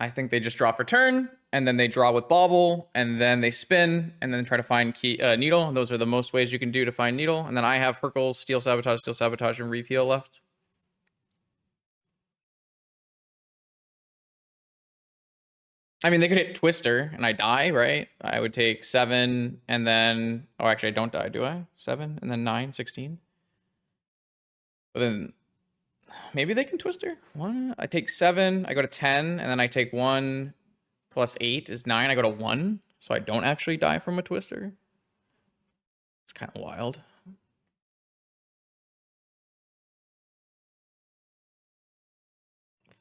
I think they just draw for turn, and then they draw with Bauble, and then they spin, and then try to find Needle. And those are the most ways you can do to find Needle. And then I have Hurkle, Steel Sabotage, and Repeal left. I mean, they could hit Twister, and I die, right? I would take 7, and then... Oh, actually, I don't die, do I? 7, and then 9, 16. But then... Maybe they can Twister? 1, I take 7, I go to 10, and then I take 1 plus 8 is 9, I go to 1. So I don't actually die from a Twister. It's kind of wild.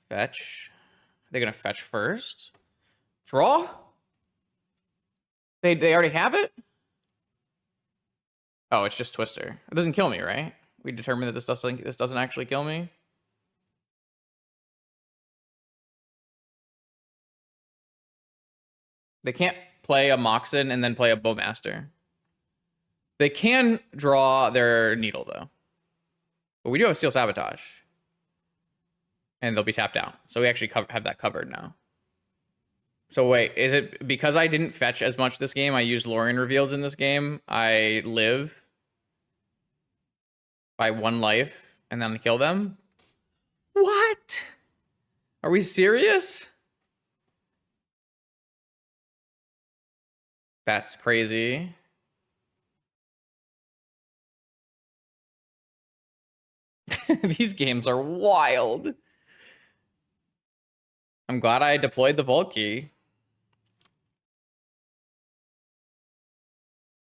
Fetch. They're going to fetch first. Draw? They already have it? Oh, it's just Twister. It doesn't kill me, right? We determined that this doesn't actually kill me. They can't play a Moxen and then play a Bowmaster. They can draw their Needle, though. But we do have Steel Sabotage. And they'll be tapped out. So we actually have that covered now. So wait, is it because I didn't fetch as much this game, I used Lorien Revealed in this game, I live by 1 life and then kill them? What? Are we serious? That's crazy. These games are wild. I'm glad I deployed the Vault Key.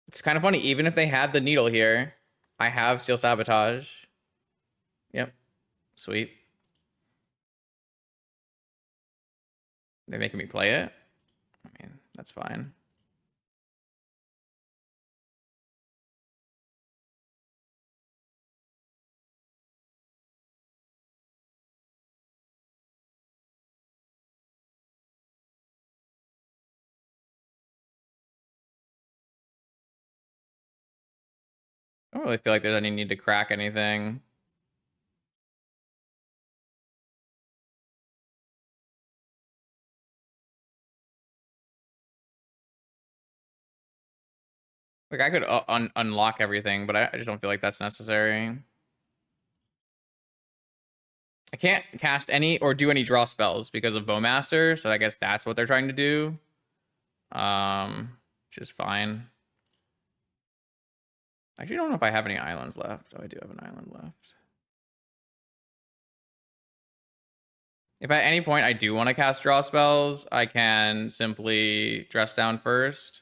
It's kind of funny, even if they had the Needle here, I have Steel Sabotage. Yep. Sweet. They're making me play it? I mean, that's fine. I don't really feel like there's any need to crack anything. Like, I could unlock everything, but I just don't feel like that's necessary. I can't cast any or do any draw spells because of Bowmaster, so I guess that's what they're trying to do. Which is fine. I actually don't know if I have any islands left. Oh, I do have an island left. If at any point I do want to cast draw spells, I can simply dress down first.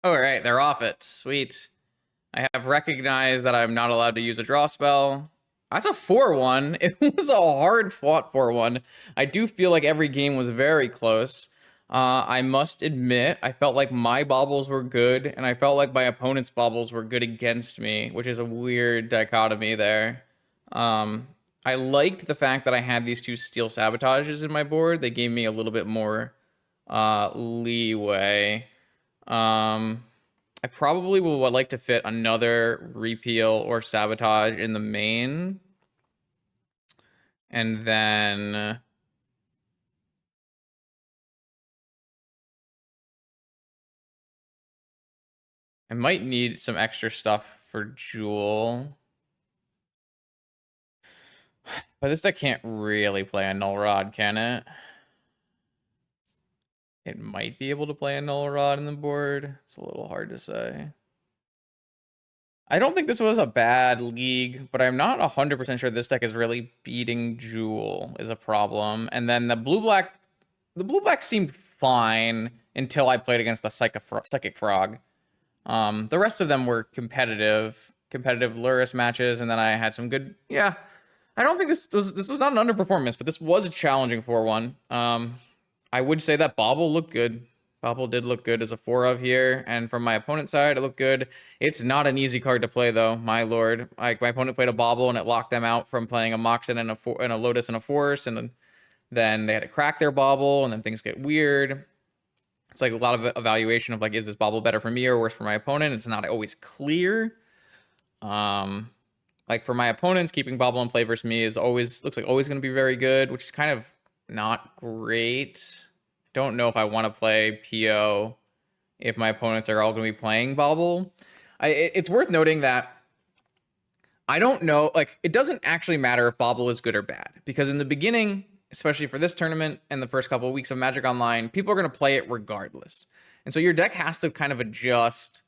All right, they're off it. Sweet. I have recognized that I'm not allowed to use a draw spell. That's a 4-1. It was a hard-fought 4-1. I do feel like every game was very close. I must admit, I felt like my baubles were good, and I felt like my opponent's baubles were good against me, which is a weird dichotomy there. I liked the fact that I had these 2 Steel Sabotages in my board. They gave me a little bit more leeway. I probably would like to fit another Repeal or Sabotage in the main. And then... I might need some extra stuff for Jewel. But this deck can't really play a Null Rod, can it? It might be able to play a Null Rod in the board. It's a little hard to say. I don't think this was a bad league, but I'm not 100% sure this deck is really beating Jewel is a problem. And then the blue-black seemed fine until I played against the Psychic Frog. The rest of them were competitive Lurrus matches, and then I had some good. Yeah, I don't think this was not an underperformance, but this was a challenging 4-1. I would say that Bauble looked good. Bauble did look good as a 4 of here, and from my opponent's side, it looked good. It's not an easy card to play, though, my lord. Like, my opponent played a Bauble, and it locked them out from playing a Moxen and a Lotus and a Force, and then they had to crack their Bauble, and then things get weird. It's like a lot of evaluation of, like, is this Bauble better for me or worse for my opponent? It's not always clear. Like, for my opponents, keeping Bauble in play versus me looks like always going to be very good, which is kind of not great. Don't know if I want to play PO if my opponents are all going to be playing Bauble. It's worth noting that I don't know, like, it doesn't actually matter if Bauble is good or bad, because in the beginning, especially for this tournament and the first couple of weeks of Magic Online, people are going to play it regardless. And so your deck has to kind of adjust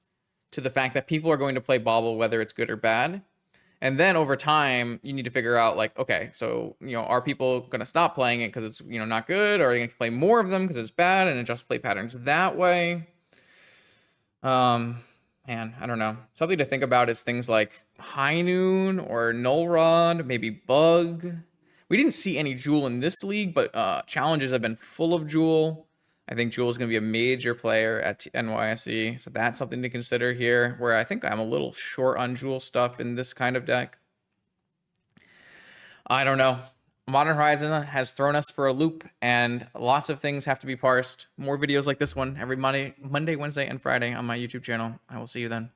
to the fact that people are going to play Bauble whether it's good or bad. And then over time, you need to figure out, like, okay, so, are people going to stop playing it because it's, not good? Or are they going to play more of them because it's bad and adjust play patterns that way? Man, I don't know. Something to think about is things like High Noon or Null Rod, maybe Bug. We didn't see any Jewel in this league, but challenges have been full of Jewel. I think Jewel is going to be a major player at NYSE, so that's something to consider here, where I think I'm a little short on Jewel stuff in this kind of deck. I don't know. Modern Horizon has thrown us for a loop, and lots of things have to be parsed. More videos like this one every Monday, Wednesday, and Friday on my YouTube channel. I will see you then.